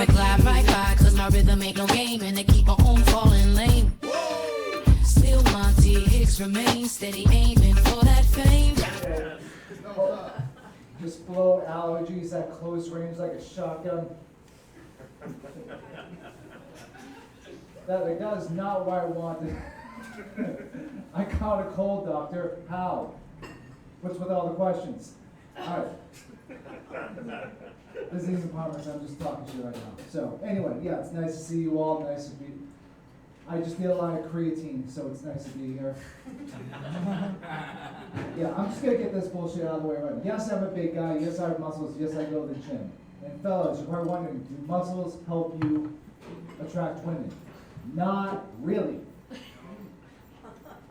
traffic glide right by, cause my rhythm ain't no game, and they keep my own falling lane. Still Monty, Hicks remain steady aiming for that fame. Just blow allergies at close range like a shotgun. That is not what I wanted. I caught a cold, doctor. How? What's with all the questions? Alright. This isn't promise, I'm just talking to you right now. So, anyway, yeah, it's nice to see you all. Nice to be. I just need a lot of creatine, so it's nice to be here. Yeah, I'm just gonna get this bullshit out of the way right now. Yes, I'm a big guy. Yes, I have muscles. Yes, I go to the gym. And fellas, you're probably wondering, do muscles help you attract women? Not really.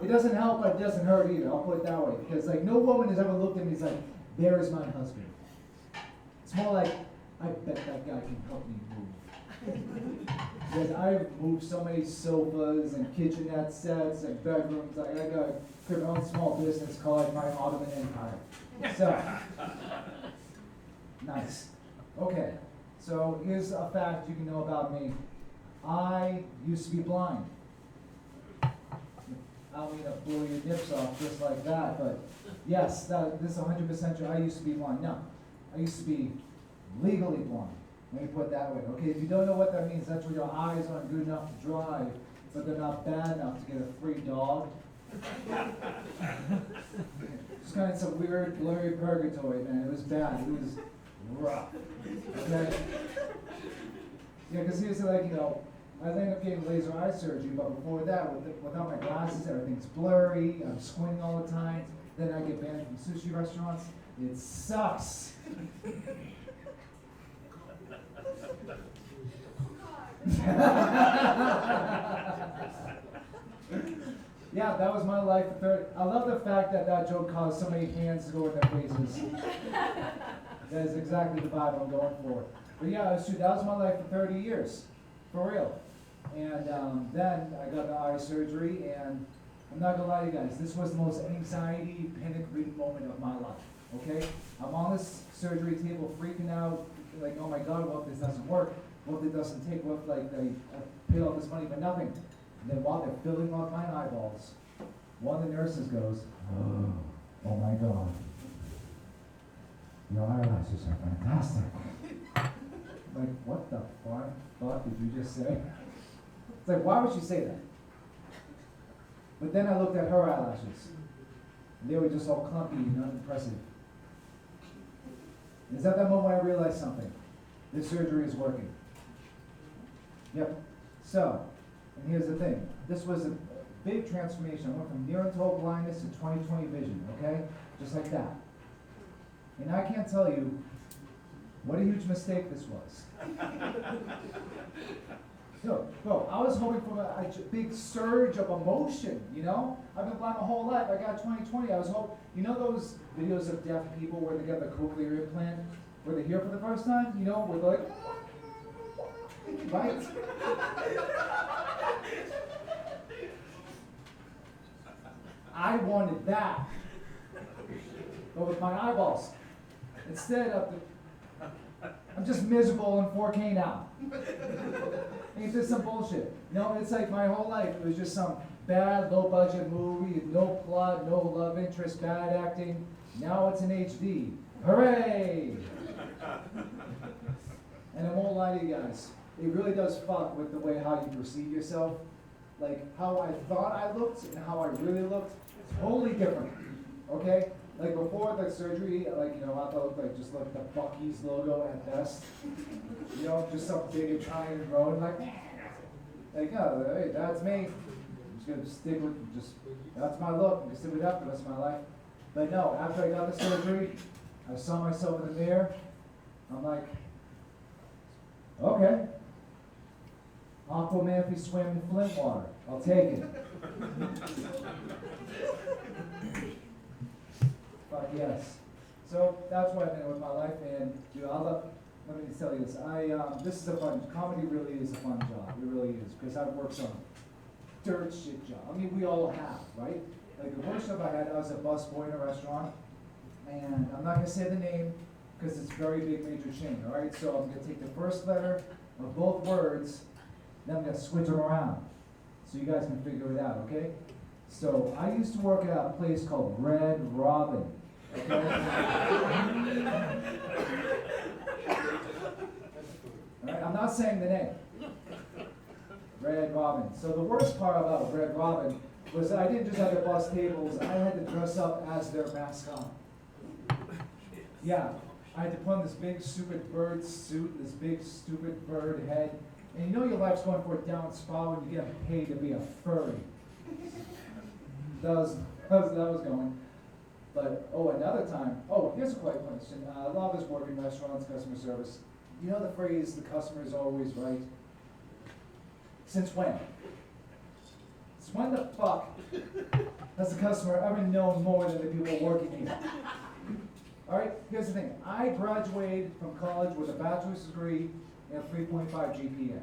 It doesn't help, but it doesn't hurt either. I'll put it that way. Because like no woman has ever looked at me and is like, there is my husband. It's more like, I bet that guy can help me move. Because I've moved so many sofas and kitchenette sets and bedrooms. I got my own small business called my Ottoman Empire. So, nice. Okay, so here's a fact you can know about me. I used to be blind. I don't mean to blow your nips off just like that, but yes, this is 100% true. I used to be blind. No, I used to be legally blind. Let me put it that way. Okay, if you don't know what that means, that's where your eyes aren't good enough to drive, but they're not bad enough to get a free dog. Just kind of some weird, blurry purgatory, man. It was bad. It was rough. Okay? Yeah, because here's like, you know, I ended up getting laser eye surgery, but before that, without my glasses, everything's blurry. I'm squinting all the time. Then I get banned from sushi restaurants. It sucks. Yeah, that was my life. I love the fact that that joke caused so many hands to go in their faces. That is exactly the vibe I'm going for. But yeah, that was my life for 30 years, for real. And then I got the eye surgery, and I'm not gonna lie to you guys, this was the most anxiety, panic-ridden moment of my life, okay? I'm on this surgery table freaking out, like, oh my God, what if this doesn't work? What if it doesn't take, what if like, I paid all this money for nothing? And then while they're filling up my eyeballs, one of the nurses goes, oh my God, your eyelashes are fantastic. Like, what the fuck did you just say? It's like, why would she say that? But then I looked at her eyelashes. And they were just all clumpy and unimpressive. And it's at that moment I realized something. This surgery is working. Yep. So, and here's the thing. This was a big transformation. I went from near and total blindness to 20/20 vision, okay? Just like that. And I can't tell you what a huge mistake this was. No, I was hoping for a big surge of emotion, you know? I've been blind my whole life. I got 20/20. I was hoping, you know those videos of deaf people where they get the cochlear implant, where they hear for the first time, you know, where they're like, right? I wanted that, but with my eyeballs. Instead of I'm just miserable in 4K now. Ain't this some bullshit? No, it's like my whole life. It was just some bad, low-budget movie, no plot, no love interest, bad acting. Now it's in HD. Hooray! And I won't lie to you guys. It really does fuck with the way how you perceive yourself. Like how I thought I looked and how I really looked, totally different. Okay? Like before the surgery, like, you know, I thought like just like the Buc-ee's logo at best. You know, just some big Italian road, like, oh, hey, that's me. I'm just gonna stick with, that's my look. I'm gonna stick with that for the rest of my life. But no, after I got the surgery, I saw myself in the mirror. I'm like, okay. Aquaman if he swam in Flint water. I'll take it. But yes. So that's what I've been with my life, and dude, let me tell you this. This is a comedy really is a fun job. It really is, because I've worked some dirt shit job. I mean, we all have, right? Like the worst job I had, I was a busboy in a restaurant, and I'm not gonna say the name because it's a very big major chain. All right, so I'm gonna take the first letter of both words, then I'm going to switch them around so you guys can figure it out, okay? So I used to work at a place called Red Robin, okay? All right, I'm not saying the name. Red Robin. So the worst part about Red Robin was that I didn't just have to bus tables, I had to dress up as their mascot. Yeah, I had to put on this big stupid bird suit, this big stupid bird head, and you know your life's going for a down spot when you get paid to be a furry. That was going. But, another time, here's a quick question. A lot of us work in restaurants, customer service. You know the phrase, the customer is always right? Since when? Since when the fuck has the customer ever known more than the people working here? Alright, here's the thing. I graduated from college with a bachelor's degree and a 3.5 GPA.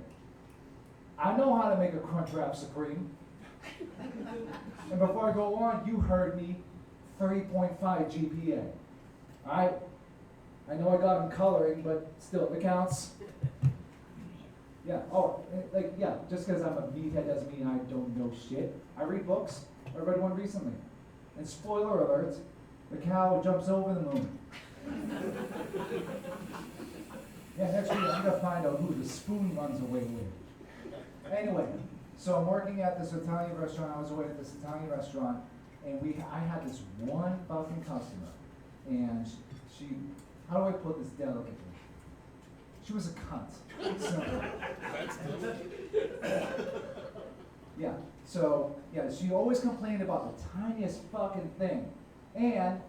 I know how to make a Crunchwrap Supreme. And before I go on, you heard me, 3.5 GPA. Alright? I know I got in coloring, but still, it counts. Yeah, just because I'm a meathead doesn't mean I don't know shit. I read books. I read one recently. And spoiler alert, the cow jumps over the moon. Yeah, next week I'm gonna find out who the spoon runs away with. Anyway, so I'm working at this Italian restaurant. I was away at this Italian restaurant, and I had this one fucking customer, and she, how do I put this delicately? She was a cunt. She always complained about the tiniest fucking thing. And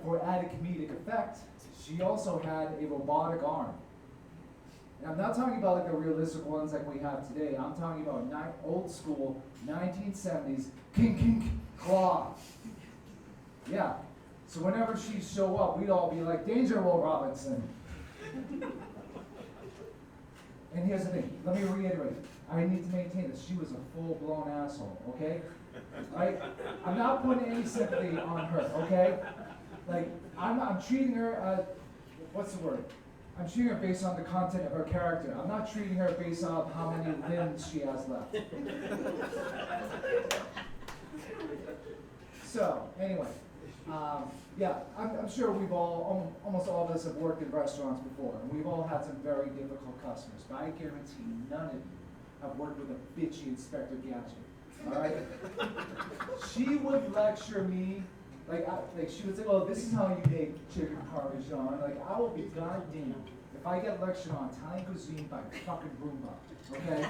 for added comedic effect, she also had a robotic arm. And I'm not talking about like the realistic ones like we have today. I'm talking about old school 1970s kink claw. Yeah. So whenever she'd show up, we'd all be like, "Danger, Will Robinson." And here's the thing, let me reiterate. I need to maintain this. She was a full-blown asshole, okay? Right? I'm not putting any sympathy on her, okay? Like, I'm treating her, what's the word? I'm treating her based on the content of her character. I'm not treating her based on how many limbs she has left. So, anyway. I'm sure we've almost all of us have worked in restaurants before, and we've all had some very difficult customers, but I guarantee none of you have worked with a bitchy Inspector Gadget, all right? She would lecture me, she would say, "Oh, this is how you make chicken parmesan." Like, I will be goddamn if I get lectured on Italian cuisine by fucking Roomba, okay?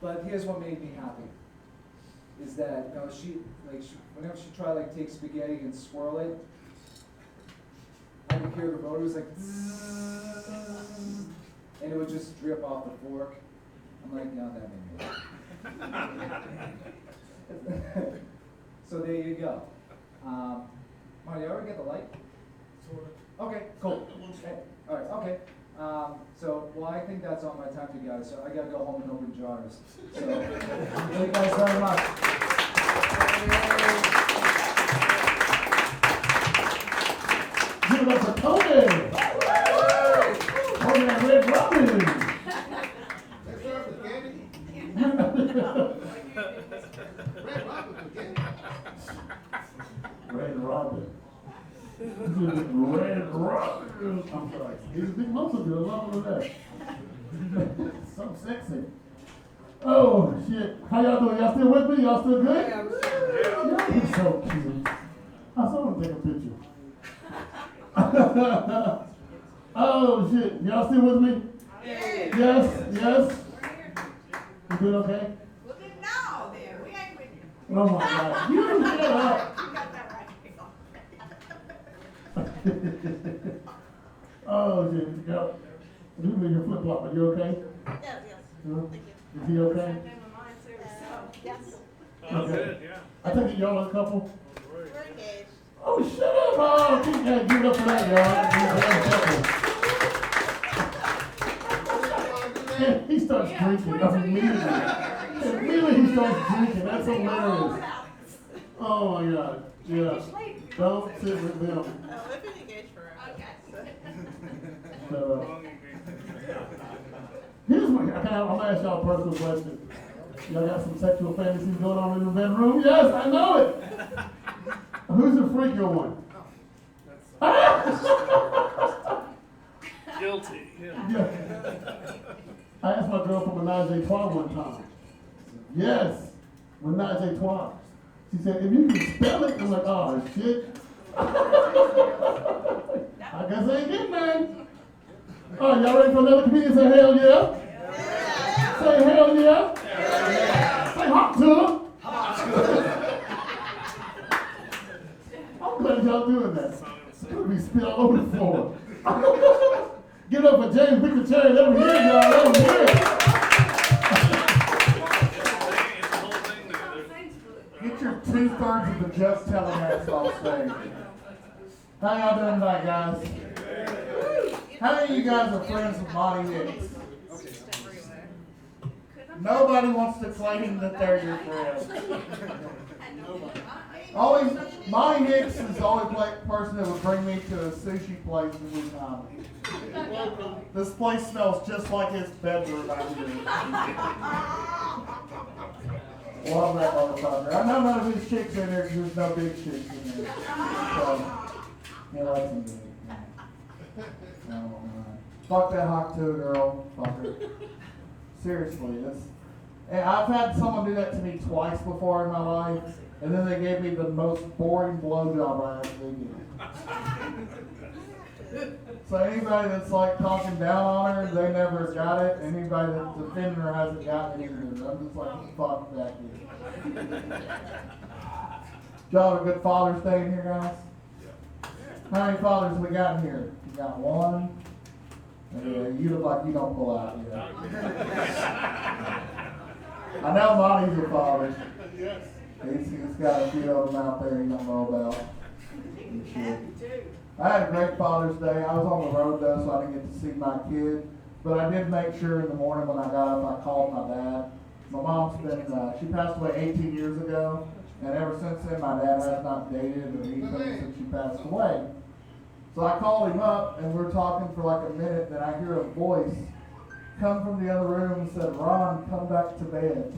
But here's what made me happy. Is that, whenever she tried to take spaghetti and swirl it, I could hear the rotors like zzzz, and it would just drip off the fork. I'm like, no, that made me laugh. So there you go. Monty, you ever get the light? Sort of. Okay, cool. All right, okay. I think that's all my time for you guys. So I gotta go home and open jars. So thank you guys very much. Give it up for Tony. Tony and Red Robin. That's her spaghetti. Red Robin spaghetti. Red Robin. Red Robin. I'm sorry. He's a big muscle girl. Love that. So sexy. Oh shit. How y'all doing? Y'all still with me? Y'all still good? Yeah, Y'all are so cute. I saw him take a picture. Oh shit. Y'all still with me? Yes. You doing okay? Well, then no, then. We ain't with you. Oh my God. You shut up. You got that right. Oh shit. Yep. You in your flip flop, are you okay? Yes. Huh? Thank you. Is he okay? Same thing with mine too, so, yes. Okay. Good, yeah. I take it y'all are a couple. We're engaged. Oh, shut up! Oh, keep that. Give it up for that, y'all. Yeah, he starts drinking. Immediately he starts drinking. That's hilarious. Oh my God. Yeah. Don't sit with them. Oh, we've been engaged for a while. Okay. shut up. Here's my, I'm gonna ask y'all a personal question. Y'all got some sexual fantasies going on in the bedroom? Yes, I know it. Who's the freakier one? Guilty. Yeah. I asked my girl for menage a trois one time. Yes, menage a trois. She said, if you can spell it, I'm like, oh shit. I guess I ain't getting none. All right, y'all ready for another comedian? Say hell yeah. Say hell yeah. Say hot tub. I'm glad y'all doing that. It's gonna be spit all over the floor. Give it up for James Victor Cherry. Let him hear y'all. Let him hear. Get your 2/3 of the Just Telling ass off stage. How y'all doing tonight, guys? How many of you guys are friends with Monty Hicks? Nobody wants to claim that they're your friends. Always, Monty Hicks is the only person that would bring me to a sushi place in New Comedy. This place smells just like his bedroom out here. Love that motherfucker. I know none of his chicks in there because there's no big chicks in there. So, he likes them big. No, fuck that hot too, girl. Fuck her. Seriously, and I've had someone do that to me twice before in my life, and then they gave me the most boring blowjob I ever did. So anybody that's like talking down on her, they never got it. Anybody that's defending her hasn't gotten it either. I'm just like, fuck that kid. Y'all have a good Father's Day in here, guys? How many fathers we got in here? You got one? Yeah, you look like you don't pull out yet. I know Monty's a father. He's got a few of them out there you don't know about. I had a great Father's Day. I was on the road though, so I didn't get to see my kid. But I did make sure in the morning when I got up, I called my dad. My mom's been, she passed away 18 years ago. And ever since then, my dad has not dated or anything since she passed away. So I called him up, and we're talking for like a minute, and I hear a voice come from the other room and said, Ron, come back to bed.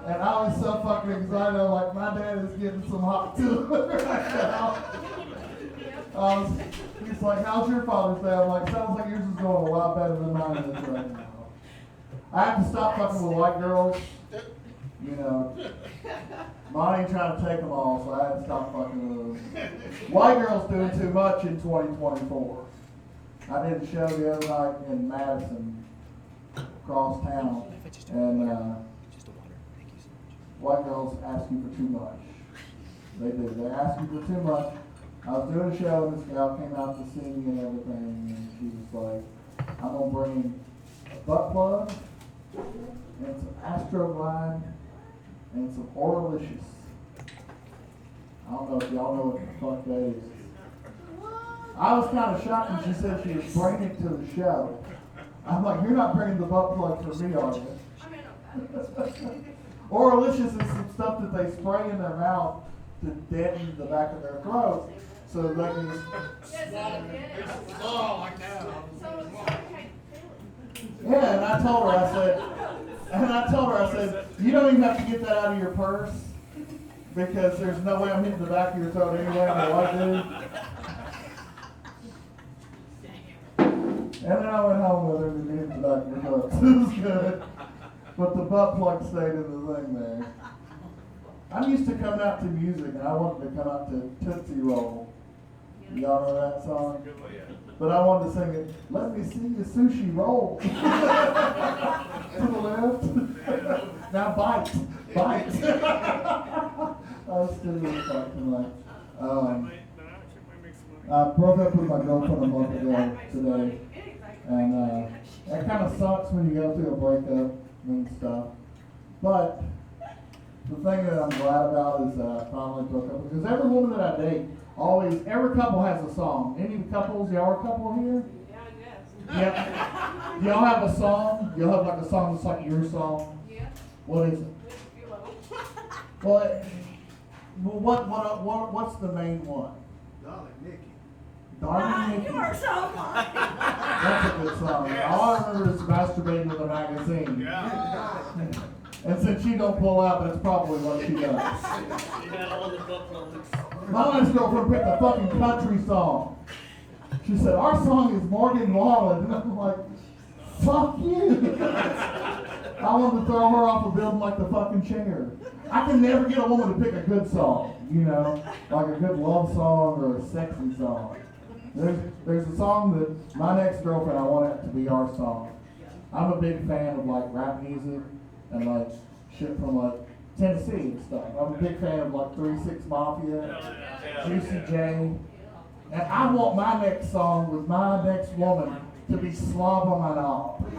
And I was so fucking excited. I'm like, my dad is getting some hot too right now. He's like, how's your Father's Day? I'm like, sounds like yours is going a lot better than mine is right now. I have to stop fucking with white girls. You know, Monty trying to take them all, so I had to stop fucking with them. White girls doing too much in 2024. I did a show the other night in Madison, across town, and white girls ask you for too much. They do. They ask you for too much. I was doing a show, and this gal came out to see me and everything, and she was like, I'm going to bring a butt plug, and some Astroglide, and some Oralicious. I don't know if y'all know what the fuck that is. I was kind of shocked when she said she was bringing it to the show. I'm like, you're not bringing the butt plug for me, are you? Oralicious is some stuff that they spray in their mouth to deaden the back of their throat, so they can just... Yeah, and I told her, I said, you don't even have to get that out of your purse, because there's no way I'm hitting the back of your throat anyway, I know I do. And then I went home with her and hit the back of her throat. It was good. But the butt plug stayed in the thing there. I'm used to coming out to music, and I wanted to come out to Tootsie Roll. Y'all know that song? But I wanted to sing it, let me see your sushi roll. To the left. Now bite. I was still really fucking like, I broke up with my girlfriend a month ago today. And it kind of sucks when you go through a breakup and stuff. But the thing that I'm glad about is that I finally broke up. Because every woman that I date, every couple has a song. Any couples, y'all are a couple here? Yeah, I guess. Yeah. Do y'all have a song? Y'all have like a song that's like your song? Yeah. What is it? Well, what's the main one? Darling Nikki. Darling Nikki. You are so funny. That's a good song. All I remember is masturbating with a magazine. Yeah. And since she don't pull out, that's probably what she does. You had all the book moments. My last girlfriend picked a fucking country song. She said, our song is Morgan Wallen. And I'm like, fuck you. I wanted to throw her off a building like the fucking chair. I can never get a woman to pick a good song, you know, like a good love song or a sexy song. There's a song that my next girlfriend, I want it to be our song. I'm a big fan of like rap music and like shit from like Tennessee and stuff. I'm a big fan of like 3-6 Mafia, Juicy J. And I want my next song with my next woman to be Slob on My Knob. You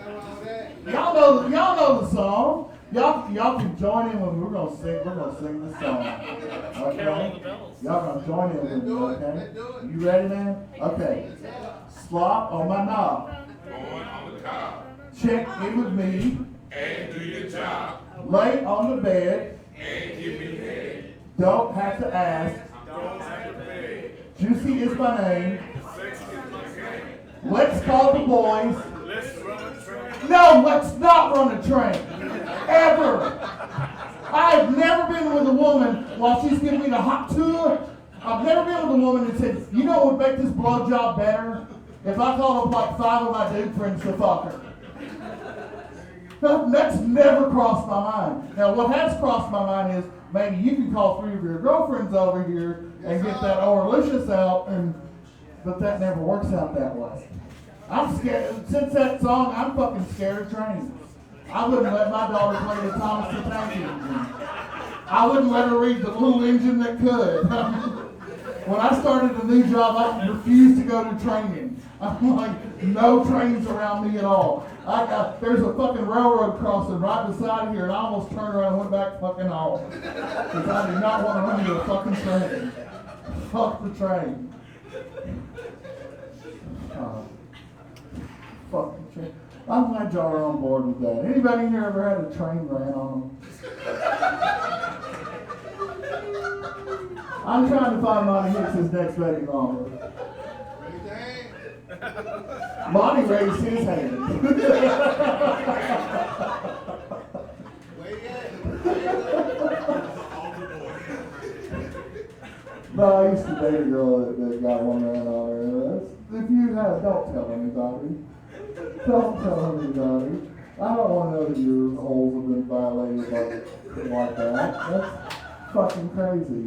know all that? Y'all know the song. Y'all can join in when we're gonna sing this song. Carol of the Okay? Bells. Y'all gonna join in with Let's me, do it. okay? Let's do it. You ready, man? Okay. Slop on my knob. Going on the top Check in with me. and do your job Lay on the bed. and give me head. Don't have to ask. Don't have to pay. Juicy is my name. Sex is my game. Let's call the boys. Let's run a train. No, let's not run a train. Ever. I have never been with a woman while she's giving me the hot tour. I've never been with a woman that said, you know what would make this blowjob better? If I called up like 5 of my dude friends to fuck her. That's never crossed my mind. Now, what has crossed my mind is maybe you can call 3 of your girlfriends over here and get that Oralicious out, but that never works out that way. I'm scared. Since that song, I'm fucking scared of trains. I wouldn't let my daughter play the Thomas the Tank Engine. I wouldn't let her read The Little Engine That Could. When I started a new job, I refused to go to training. I'm like, no trains around me at all. There's a fucking railroad crossing right beside here, and I almost turned around and went back fucking home. Because I did not want to run into a fucking train. Fuck the train. Fucking train. I'm glad y'all are on board with that. Anybody here ever had a train ran on them? I'm trying to find Monty Hicks' next Betty Longer. Raise your hand. Monty raised his hand. Wait yet. No, I used to date a girl that got one ran on her. If you have, don't tell anybody. Don't tell anybody. I don't want to know that your holes have been violated like that. That's fucking crazy.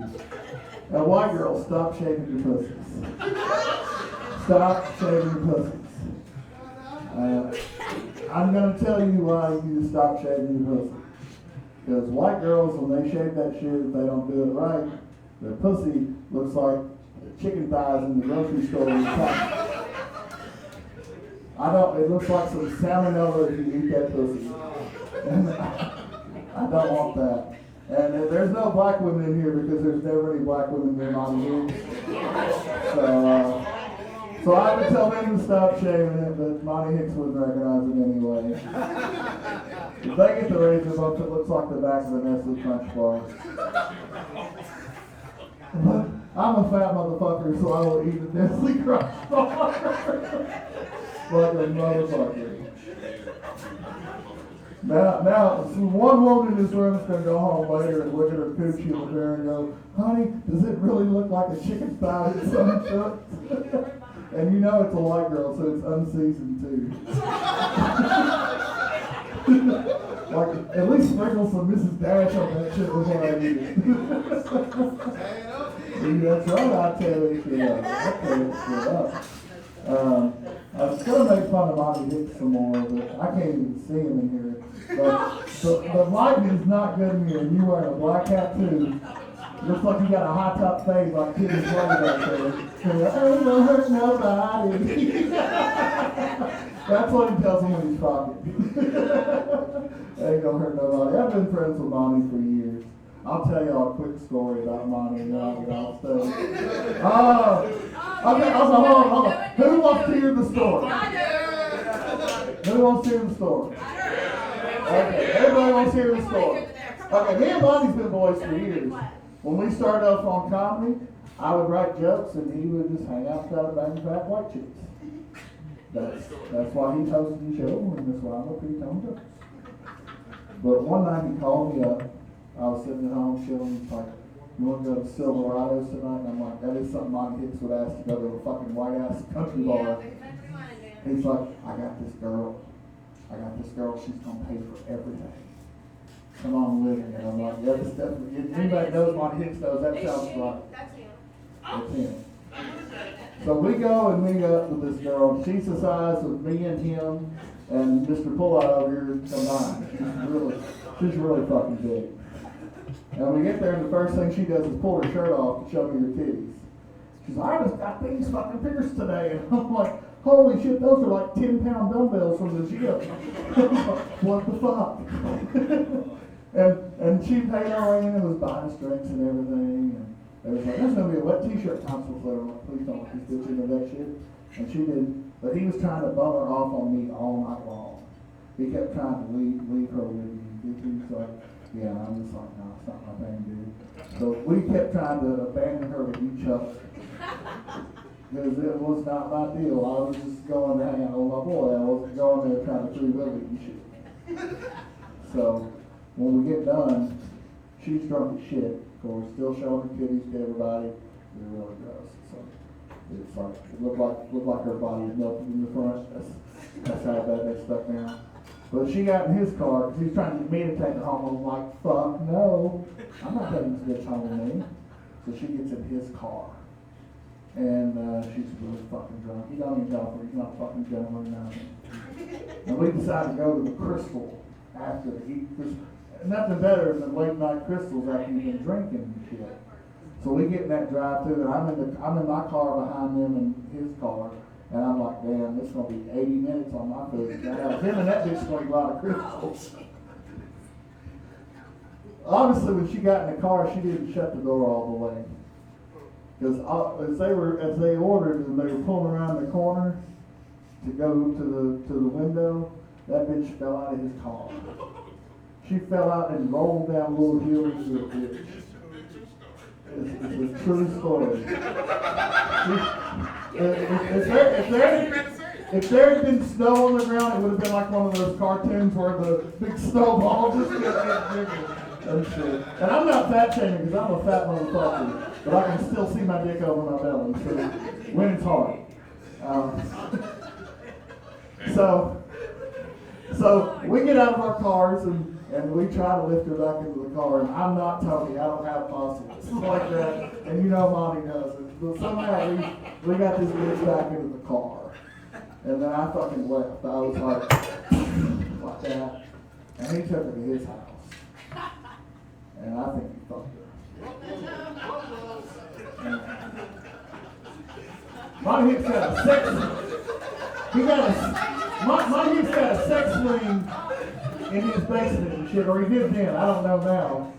Now, white girls, stop shaving your pussies. Stop shaving your pussies. I'm going to tell you why you need to stop shaving your pussy. Because white girls, when they shave that shit, if they don't do it right, their pussy looks like chicken thighs in the grocery store. It looks like some salmonella if you eat that pussy. And I don't want that. And there's no black women in here because there's never any black women in Monty Hicks. So I would tell them to stop shaving it, but Monty Hicks wouldn't recognize it anyway. If they get the razor bump, it looks like the back of a Nestle Crunch bar. But I'm a fat motherfucker, so I will eat a Nestle Crunch bar. Like a motherfucker. Now, so one woman in this room is going to go home later and look at her coochie in the mirror and go, honey, does it really look like a chicken thigh that's uncooked? And you know it's a white girl, so it's unseasoned too. Like, at least sprinkle some Mrs. Dash on that shit before I eat it. See, that's right, I tell you shit up. I tell you shit up. I was going to make fun of Monty Hicks some more, but I can't even see him in here. But the lighting is not good in here, and you're wearing a black hat too. Looks like you got a high top fade like Kitty Slade back there. I ain't gonna hurt nobody. That's what he tells him when he's fucking. Ain't gonna hurt nobody. I've been friends with Monty for years. I'll tell y'all a quick story about Monty and then I'll get off stage. Okay, hold on. Who wants to hear the story? Who wants to hear the story? Okay, everybody wants to hear the story. Okay, me and Monty's been boys for years. When we started off on comedy, I would write jokes and he would just hang out beside a bag of fat white chicks. That's why he's hosting the show, and that's why I'm up here telling jokes. But one night he called me up. I was sitting at home chilling. He's like, "You want to go to Silverados tonight?" And I'm like, "That is something Monty Hicks would ask to go to a fucking white ass country bar." He's like, I got this girl. She's gonna pay for everything. Come on with me." And I'm like, "Yeah, this definitely." If anybody knows Monty Hicks knows that sounds like. That's him. So we go and meet up with this girl. She's the size of me and him and Mr. Pullout over here combined. She's really fucking big. And we get there and the first thing she does is pull her shirt off to show me her titties. She's like, "I just got these fucking pierced today." And I'm like, "Holy shit, those are like 10-pound dumbbells from the gym." What the fuck? and she paid our rent and was buying us drinks and everything. And they was like, "There's gonna be a wet t-shirt contest later." I'm like, "Please don't let this bitch into that shit." And she did, but he was trying to bum her off on me all night long. He kept trying to leave her with me. He's like, "Yeah," and I'm just like, "No, it's not my thing, dude." So we kept trying to abandon her with each other. Because it was not my deal. I was just going to hang out with my boy. I wasn't going there trying to free will it and shit. So when we get done, she's drunk as shit. Of course, still showing her titties to everybody. They're really gross. So it's like it looked like her body was melted in the front. That's how bad they stuck down. But she got in his car because he was trying to get me to take her home. I'm like, "Fuck no, I'm not taking this bitch home with me." So she gets in his car. And she's really fucking drunk. He don't even tell her. He's not fucking drunk or nothing. And we decided to go to the Crystal after the heat. There's nothing better than late night crystals after you've been drinking and shit. So we get in that drive-thru, and I'm in my car behind them in his car, and I'm like, "Damn, this is gonna be 80 minutes on my food." Him and that bitch going to a lot of crystals. Obviously, when she got in the car, she didn't shut the door all the way. Because as they ordered and they were pulling around the corner to go to the window, that bitch fell out of his car. She fell out and rolled down little hills into a ditch. It's a true story. If there had been snow on the ground, it would have been like one of those cartoons where the big snowball just gets bigger. And I'm not fat shaming because I'm a fat motherfucker, but I can still see my dick over my belly, so winning's hard. So we get out of our cars and we try to lift her back into the car, and I'm not Tony, I don't have muscles like that, and you know Monty does it. But somehow we got this bitch back into the car, and then I fucking left. I was like that, and he took her to his house. And I think he fucked her. Monty Hicks got a sex. Monty Hicks got a sex swing in his basement and shit, or he did then. I don't know now.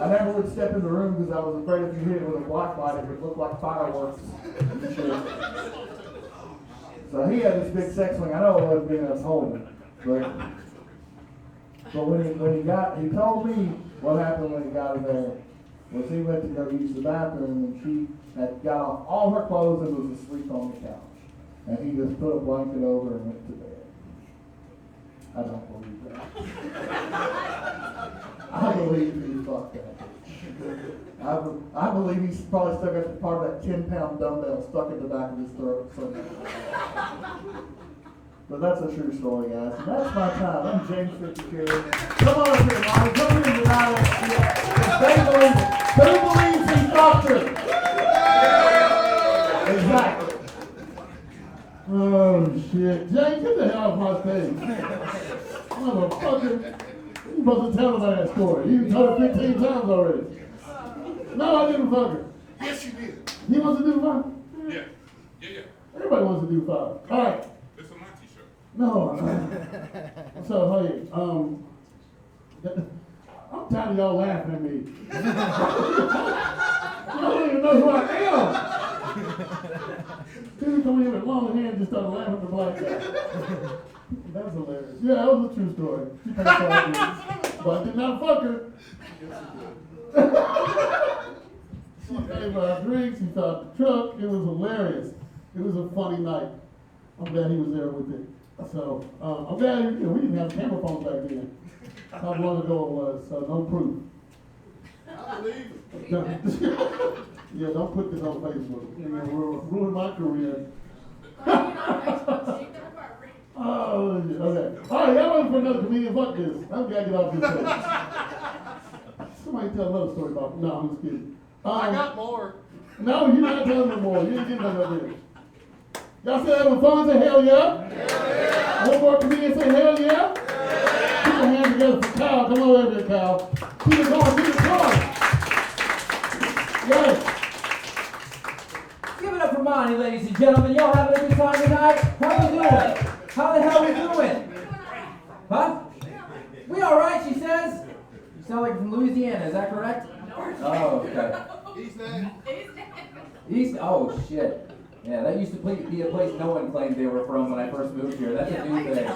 I never would step in the room because I was afraid if you hit it with a black light, it would look like fireworks and shit. So he had this big sex swing. I know it wasn't being us holding, but when he told me what happened when he got in there was he went to go use the bathroom and she had got off all her clothes and was asleep on the couch. And he just put a blanket over and went to bed. I don't believe that. I believe he fucked that bitch. I believe he's probably still got the part of that 10-pound dumbbell stuck in the back of his throat somewhere. But that's a true story, guys. And that's my time. I'm James Fitzgerald. Come on up here, Monty. Come here and deny that shit. They believe it. Who believes he fucked her? Exactly. Oh, shit. James, get the hell off my stage. Motherfucker. You supposed to tell about that story. You told it 15 times already. No, I didn't fuck her. Yes, you did. He wants to do 5? Yeah. Everybody wants to do 5. All right. It's a Monty show. No. So, hey, I'm tired of y'all laughing at me. You don't even know who I am. People come in with long hair and just started laughing at the black guy. That was hilarious. Yeah, that was a true story. She paid for it, but I did not fuck her. She gave out drinks, he stopped the truck. It was hilarious. It was a funny night. I'm glad he was there with it. So, I'm glad, we didn't have camera phones back then. How long ago it was, so no proof. I believe it. Yeah, don't put this on Facebook. You're gonna ruin my career. Oh, okay. All right, y'all ready for another comedian? Fuck this. I'm gonna get off this page. Somebody tell another story about. No, I'm just kidding. I got more. No, you're not telling no more. You ain't getting none of this. Y'all still having fun? Say hell yeah. Yeah. One more comedian say hell yeah. Yeah. Put your hands together for Kyle. Come over here, Kyle. Keep it going. Keep it going. Yes. Give it up for Monty, ladies and gentlemen. Y'all having a good time tonight? How we doing? How the hell we doing? Huh? We all right, she says. You sound like from Louisiana, is that correct? Oh, okay. He's there. East, oh shit. Yeah, that used to be a place no one claimed they were from when I first moved here. That's a new thing.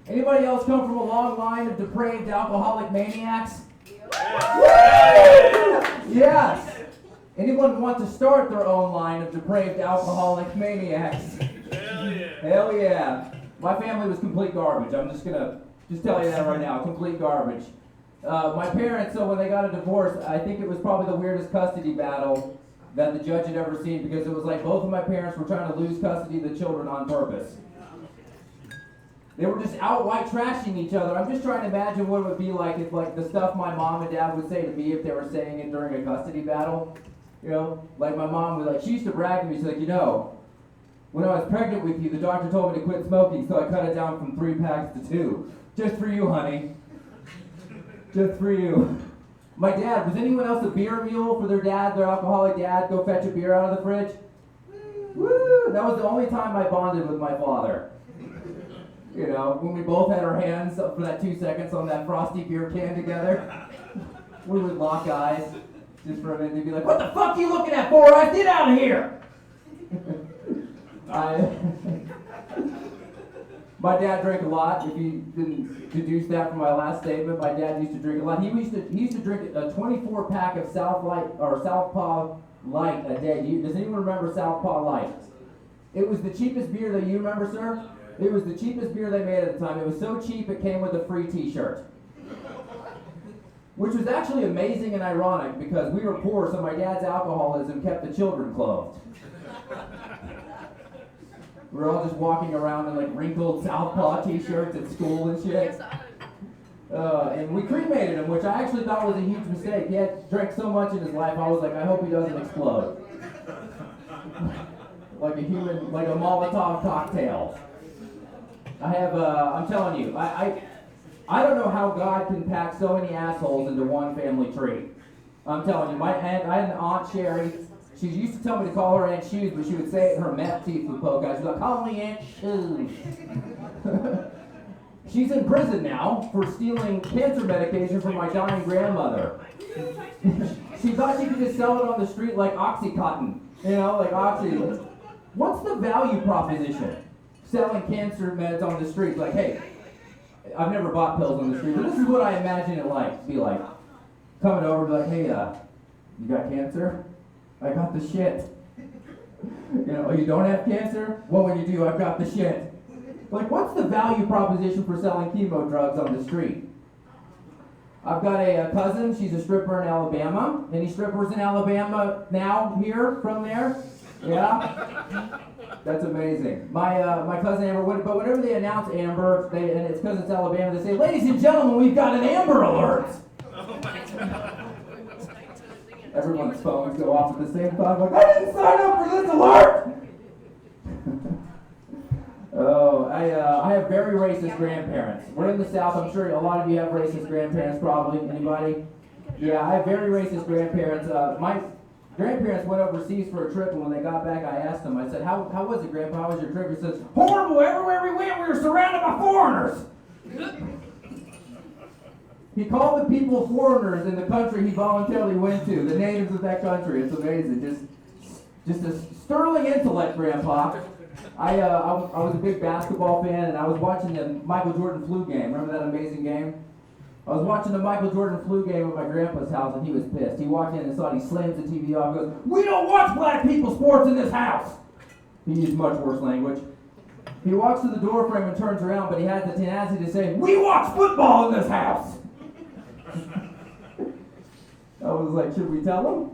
Anybody else come from a long line of depraved alcoholic maniacs? Yes. Anyone want to start their own line of depraved alcoholic maniacs? Hell yeah. Hell yeah. My family was complete garbage. I'm just gonna tell you that right now. Complete garbage. My parents, so when they got a divorce, I think it was probably the weirdest custody battle that the judge had ever seen, because it was like both of my parents were trying to lose custody of the children on purpose. They were just outright trashing each other. I'm just trying to imagine what it would be like if, like, the stuff my mom and dad would say to me if they were saying it during a custody battle. You know, like my mom was like, she used to brag to me, she's like, you know, when I was pregnant with you, the doctor told me to quit smoking, so I cut it down from 3 packs to 2. Just for you, honey. Just for you. My dad, was anyone else a beer mule for their dad, their alcoholic dad, go fetch a beer out of the fridge? Woo! That was the only time I bonded with my father. You know, when we both had our hands up for that 2 seconds on that frosty beer can together, we would lock eyes just for a minute and be like, what the fuck are you looking at, Four Eyes? Get out of here! My dad drank a lot. If you didn't deduce that from my last statement, my dad used to drink a lot. He used to drink a 24-pack of Southpaw Light a day. Does anyone remember Southpaw Light? It was the cheapest beer that you remember, sir? It was the cheapest beer they made at the time. It was so cheap it came with a free t-shirt. Which was actually amazing and ironic because we were poor, so my dad's alcoholism kept the children clothed. We were all just walking around in like wrinkled Southpaw t-shirts at school and shit. And we cremated him, which I actually thought was a huge mistake. He had drank so much in his life, I was like, I hope he doesn't explode. Like a Molotov cocktail. I'm telling you, I don't know how God can pack so many assholes into one family tree. I'm telling you, I had an Aunt Sherry. She used to tell me to call her Aunt Shoes, but she would say it, her meth teeth would poke out. She's like, call me Aunt Shoes. She's in prison now for stealing cancer medication from my dying grandmother. She thought she could just sell it on the street like Oxycontin. You know, like Oxy. What's the value proposition? Selling cancer meds on the street. Like, hey, I've never bought pills on the street, but this is what I imagine it be like. Coming over and be like, hey, you got cancer? I got the shit. You know, oh, you don't have cancer? Well, when you do, I've got the shit. Like, what's the value proposition for selling chemo drugs on the street? I've got a cousin, she's a stripper in Alabama. Any strippers in Alabama now, here, from there? Yeah? That's amazing. My cousin Amber, but whenever they announce Amber, and it's because it's Alabama, they say, ladies and gentlemen, we've got an Amber Alert! Everyone's phones go off at the same time, like, I didn't sign up for this alert! Oh, I have very racist grandparents. We're in the South, I'm sure a lot of you have racist grandparents probably. Anybody? Yeah, I have very racist grandparents. My grandparents went overseas for a trip, and when they got back, I asked them, I said, how was it, Grandpa? How was your trip? He says, horrible, everywhere we went, we were surrounded by foreigners. He called the people foreigners in the country he voluntarily went to, the natives of that country. It's amazing. Just a sterling intellect, Grandpa. I was a big basketball fan, and I was watching the Michael Jordan flu game. Remember that amazing game? I was watching the Michael Jordan flu game at my grandpa's house, and he was pissed. He walked in and saw it. He slams the TV off and goes, "We don't watch black people sports in this house!" He used much worse language. He walks to the door frame and turns around, but he has the tenacity to say, "We watch football in this house!" I was like, should we tell him?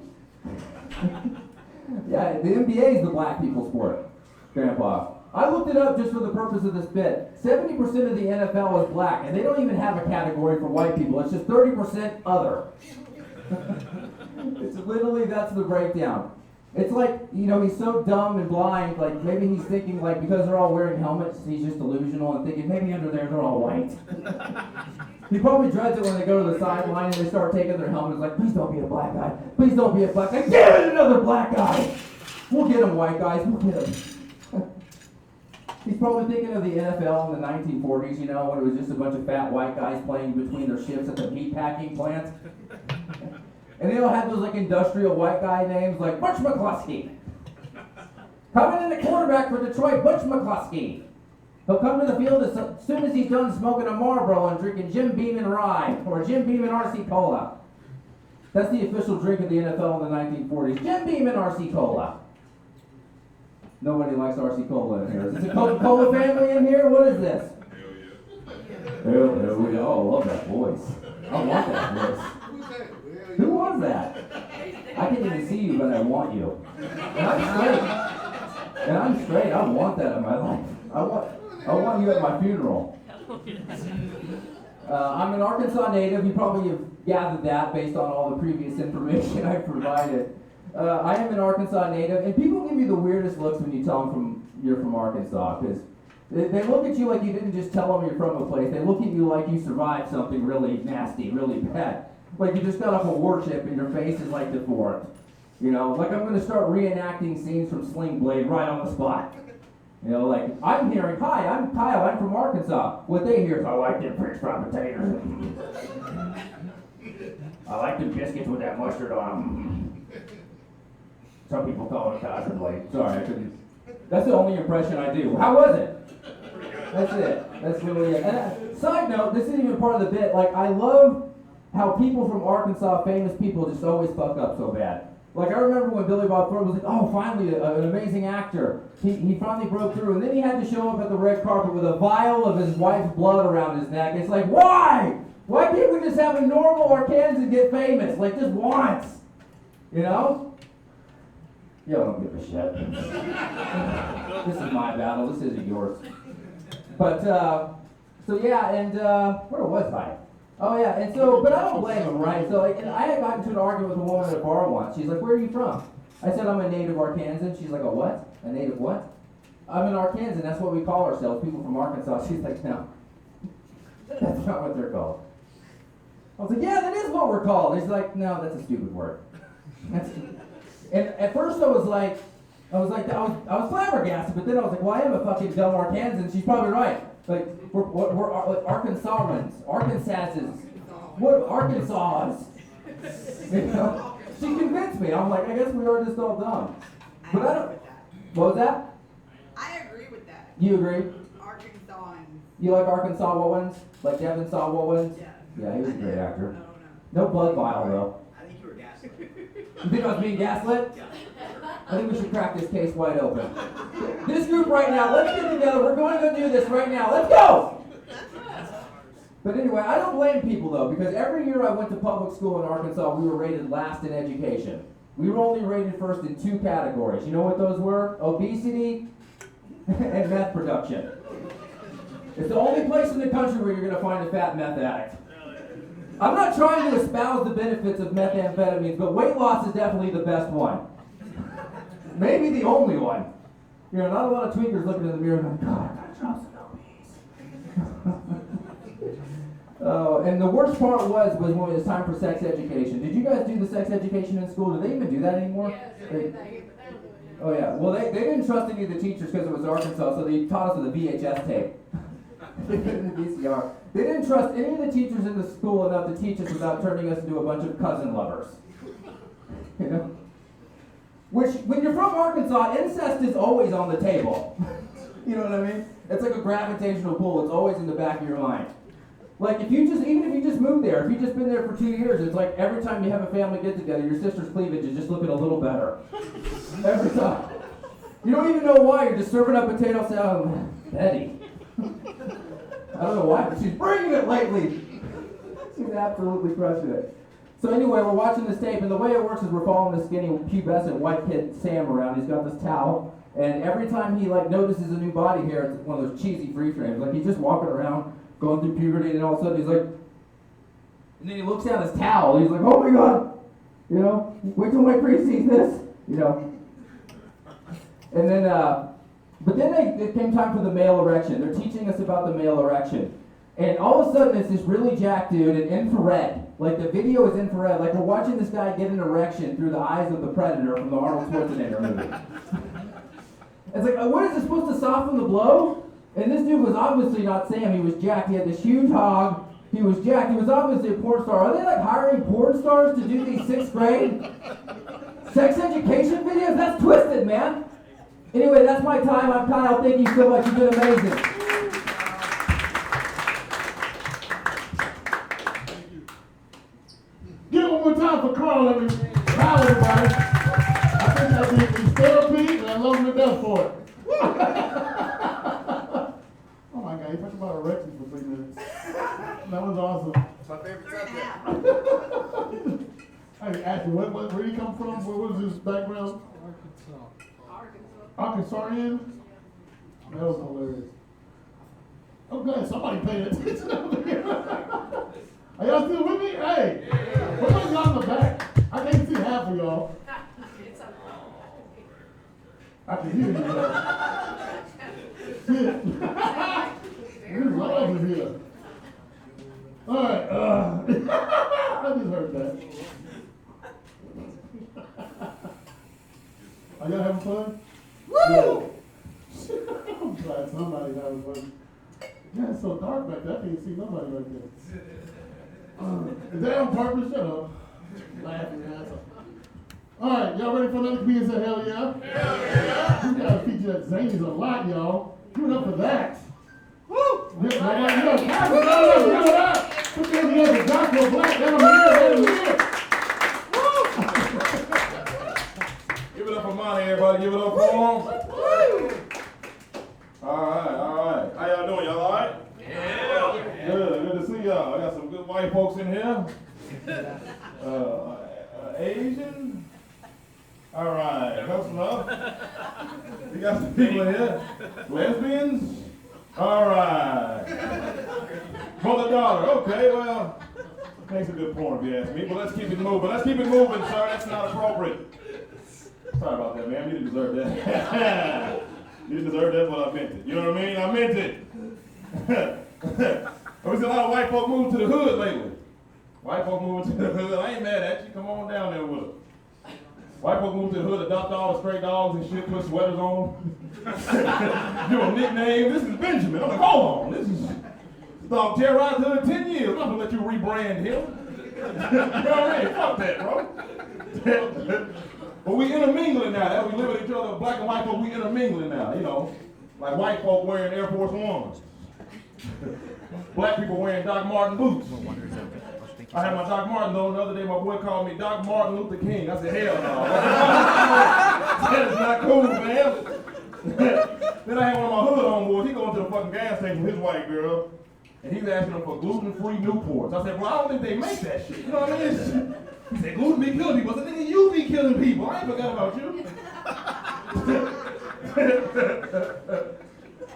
Yeah, the NBA is the black people sport, Grandpa. I looked it up just for the purpose of this bit. 70% of the NFL is black, and they don't even have a category for white people. It's just 30% other. It's literally, that's the breakdown. It's like, you know, he's so dumb and blind, like maybe he's thinking like because they're all wearing helmets, he's just delusional and thinking maybe under there they're all white. He probably dreads it when they go to the sideline and they start taking their helmets like, please don't be a black guy. Please don't be a black guy. Give it another black guy. We'll get him, white guys. We'll get him. He's probably thinking of the NFL in the 1940s, you know, when it was just a bunch of fat white guys playing between their shifts at the meatpacking plant. And they all had those like industrial white guy names like Butch McCluskey. Coming in the quarterback for Detroit, Butch McCluskey. He'll come to the field as soon as he's done smoking a Marlboro and drinking Jim Beam and Rye, or Jim Beam and RC Cola. That's the official drink of the NFL in the 1940s. Jim Beam and RC Cola. Nobody likes RC Cola in here. Is this a Coca-Cola family in here? What is this? Hell yeah. We all love that voice. I want that voice. Who was that? I can't even see you, but I want you. And I'm straight. And I'm straight. I want that in my life. I want you at my funeral. I'm an Arkansas native. You probably have gathered that based on all the previous information I provided. I am an Arkansas native, and people give you the weirdest looks when you tell them you're from Arkansas, because they look at you like you didn't just tell them you're from a place. They look at you like you survived something really nasty, really bad. Like you just got off a warship and your face is like deformed. You know, like I'm going to start reenacting scenes from Sling Blade right on the spot. You know, like I'm hearing, "Hi, I'm Kyle, I'm from Arkansas." What they hear is, "I like them French fried potatoes. I like them biscuits with that mustard on them." Some people call it a Cajun blade. Sorry, I couldn't. That's the only impression I do. How was it? That's it. That's really it. And side note, this isn't even part of the bit. Like, I love how people from Arkansas, famous people, just always fuck up so bad. Like, I remember when Billy Bob Thornton was like, "Oh, finally, an amazing actor." He finally broke through, and then he had to show up at the red carpet with a vial of his wife's blood around his neck. It's like, why? Why can't we just have a normal Arkansan get famous? Like, just once. You know? Y'all don't give a shit. This is my battle. This isn't yours. But, so yeah, and, where was I? Oh yeah, and so, but I don't blame him, right? So like, and I had gotten into an argument with a woman at a bar once. She's like, "Where are you from?" I said, "I'm a native Arkansan." She's like, "A what? A native what?" "I'm an Arkansan, that's what we call ourselves, people from Arkansas." She's like, "No, that's not what they're called." I was like, "Yeah, that is what we're called." She's like, "No, that's a stupid word." And at first I was flabbergasted, but then I was like, "Well, I am a fucking dumb Arkansan." She's probably right. Like, we're like Arkansans, Arkansasses, what Arkansas? You know? She convinced me. I'm like, I guess we are just all dumb. But I don't. What was that? I agree with that. You agree? Arkansans. You like Arkansas Wowens? Like Devin saw Wowens? Yeah. Yeah, he was a great actor. No. No blood vial though. I think you were gaslit. You think I was being gaslit? Yeah. I think we should crack this case wide open. This group right now, let's get together. We're going to go do this right now. Let's go! But anyway, I don't blame people though, because every year I went to public school in Arkansas, we were rated last in education. We were only rated first in 2 categories. You know what those were? Obesity and meth production. It's the only place in the country where you're going to find a fat meth addict. I'm not trying to espouse the benefits of methamphetamines, but weight loss is definitely the best one. Maybe the only one. You know, not a lot of tweakers looking in the mirror and going, "God, I gotta drop some obese." Oh, and the worst part was when it was time for sex education. Did you guys do the sex education in school? Do they even do that anymore? Yes, they do that here, but they don't do it now. Oh yeah, well they didn't trust any of the teachers because it was Arkansas, so they taught us with a VHS tape. They didn't VCR. They didn't trust any of the teachers in the school enough to teach us without turning us into a bunch of cousin lovers. You know? Which, when you're from Arkansas, incest is always on the table. You know what I mean? It's like a gravitational pull. It's always in the back of your mind. Like even if you just moved there, if you've just been there for 2 years, it's like every time you have a family get together, your sister's cleavage is just looking a little better. Every time. You don't even know why, you're just serving up potato salad. Betty. I don't know why, but she's bringing it lately. She's absolutely crushing it. So anyway, we're watching this tape, and the way it works is we're following this skinny, pubescent white kid, Sam, around. He's got this towel, and every time he notices a new body hair, it's one of those cheesy free frames. Like he's just walking around, going through puberty, and all of a sudden he's like, and then he looks down his towel, and he's like, oh my God, wait till my priest sees this, And then, but then it came time for the male erection. They're teaching us about the male erection. And all of a sudden, it's this really jacked dude in infrared. Like, the video is infrared. Like, we're watching this guy get an erection through the eyes of the Predator from the Arnold Schwarzenegger movie. It's like, what is this supposed to soften the blow? And this dude was obviously not Sam. He was jacked. He had this huge hog. He was jacked. He was obviously a porn star. Are they, hiring porn stars to do these 6th grade sex education videos? That's twisted, man. Anyway, that's my time. I'm Kyle. Thank you so much. You've been amazing. Give it one more time for Carl. Let me Kyle, everybody. I think that'll be therapy, and I love him to death for it. Oh my God, he talked about erections for 3 minutes. That was awesome. That's my favorite subject. Hey, Ashley, where do you come from? What was his background? Arkansasian? That was hilarious. Oh, good. Somebody paid attention over here. Are y'all still with me? Hey! What about y'all in the back? I can't see half of y'all. I can hear you, though. Shit. There's love in here. All right. I just heard that. Are y'all having fun? Woo! I'm glad somebody's having fun. Yeah, it's so dark back there. I can't see nobody right there. Is that on purpose? Shut up. Laughing asshole. All right, y'all ready for another comedian? Say hell yeah. Hell yeah. We gotta feature that Zanies a lot, y'all. Give it up for that. Woo! Give it up. Put your hands together. Joshua Black down here. Give it up for Monty, everybody. Give it up for him. All right. How y'all doing? Y'all all right? Yeah. Good to see y'all. I got some good white folks in here. Asian. All right. Hustle up. You got some people in here. Lesbians. All right. Mother-daughter. Okay, well, makes a good point if you ask me. But let's keep it moving. Let's keep it moving, sir. That's not appropriate. Sorry about that, man. You didn't deserve that. You didn't deserve that, but I meant it. You know what I mean? I meant it. We've seen a lot of white folk moving to the hood lately. White folk moving to the hood. I ain't mad at you. Come on down there with us. White folk moving to the hood, adopt all the stray dogs and shit, put sweaters on. Give them a nickname. This is Benjamin. I'm like, hold on. This dog terrorized the hood 10 years. I'm not gonna let you rebrand him. You know what I mean? Fuck that, bro. But we intermingling now. That we live with each other, black and white folk, we intermingling now, Like white folk wearing Air Force Ones. Black people wearing Doc Martin boots. I had my Doc Martin on the other day. My boy called me Doc Martin Luther King. I said, hell no. That is not cool, man. Then I had one of my hood homeboys. He going to the fucking gas station with his white girl. And he's asking them for gluten-free Newports. I said, well, I don't think they make that shit. You know what I mean? He said, gluten be killing people. I said, nigga, you be killing people. I ain't forgot about you.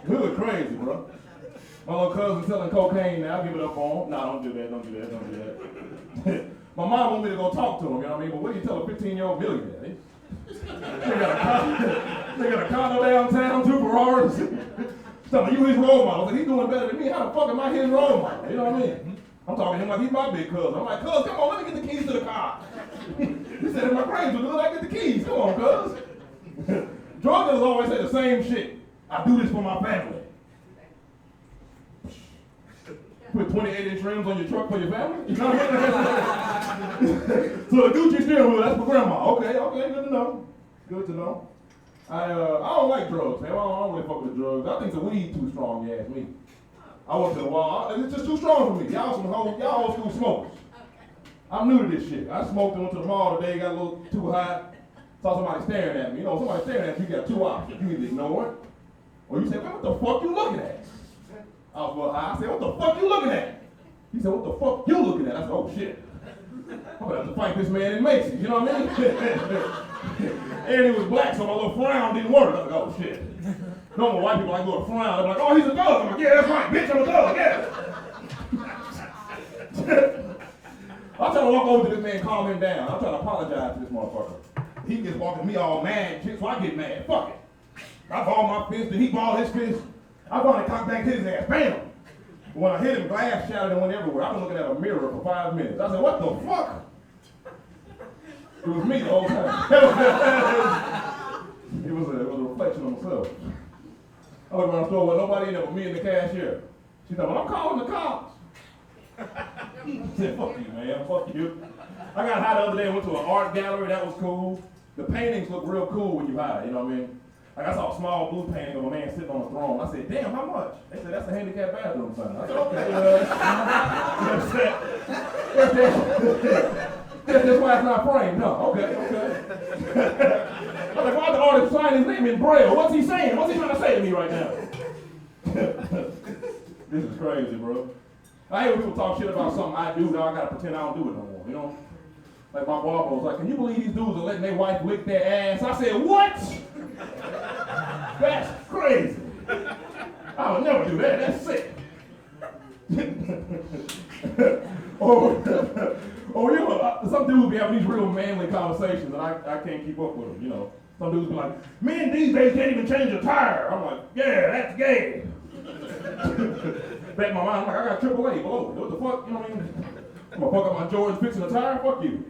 Hood crazy, bro. My little cousin selling cocaine now. I'll give it up on him. Nah, don't do that. My mom want me to go talk to him, you know what I mean? But what do you tell a 15-year-old millionaire? They got a condo downtown, 2 Ferraris. Tell me, you his role model. I said, he's doing better than me. How the fuck am I his role model? You know what I mean? I'm talking to him like he's my big cousin. I'm like, cuz, come on, let me get the keys to the car. He said, if my brains were good, I get the keys. Come on, cuz. Drug dealers always say the same shit. I do this for my family. Put 28-inch rims on your truck for your family? You know what I mean? So the Gucci steering wheel, that's for grandma. Okay, good to know. Good to know. I don't like drugs, man. I don't really fuck with drugs. I think the weed too strong, you ask me. I went to the wall. It's just too strong for me. Y'all old school smokers. I'm new to this shit. I smoked and went to the mall today, got a little too hot. Saw somebody staring at me. You know, somebody staring at you, you got two options. You either ignore it, or you say, "Man, what the fuck you looking at?" I was a little high. I said, "What the fuck you looking at?" He said, "What the fuck you looking at?" I said, "Oh shit. I'm gonna have to fight this man in Macy's." You know what I mean? And he was black, so my little frown didn't work. I was like, "Oh shit." Normal white people like go to frown. They're like, "Oh, he's a thug." I'm like, "Yeah, that's right, bitch. I'm a thug. Yeah." I'm trying to walk over to this man, calm him down. I'm trying to apologize to this motherfucker. He gets walking to me all mad, shit, so I get mad. Fuck it. I ball my fist, and he balled his fist. I finally cocked back his ass. Bam! When I hit him, glass shattered and went everywhere. I've been looking at a mirror for 5 minutes. I said, "What the fuck?" It was me the whole time. It was a reflection of myself. I looked around the store with nobody in there but me and the cashier. She said, "Well, I'm calling the cops." I said, "Fuck you, man. Fuck you." I got high the other day and went to an art gallery. That was cool. The paintings look real cool when you high, you know what I mean? Like I saw a small blue painting of a man sitting on a throne. I said, "Damn, how much?" They said, "That's a handicapped bathroom, son." I said, "Okay, that's why it's not framed." No, okay. I was like, "Why the artist sign his name in Braille? What's he saying? What's he trying to say to me right now?" This is crazy, bro. I hate when people talk shit about something I do, now I gotta pretend I don't do it no more, you know? Like my barber was like, "Can you believe these dudes are letting their wife lick their ass?" I said, "What?" That's crazy. I would never do that. That's sick. You know, some dudes be having these real manly conversations, and I can't keep up with them, you know. Some dudes be like, "Men these days can't even change a tire." I'm like, "Yeah, that's gay." Back in my mind, I'm like, "I got AAA below. What the fuck?" You know what I mean? I'm gonna fuck up my Jordans fixing a tire? Fuck you.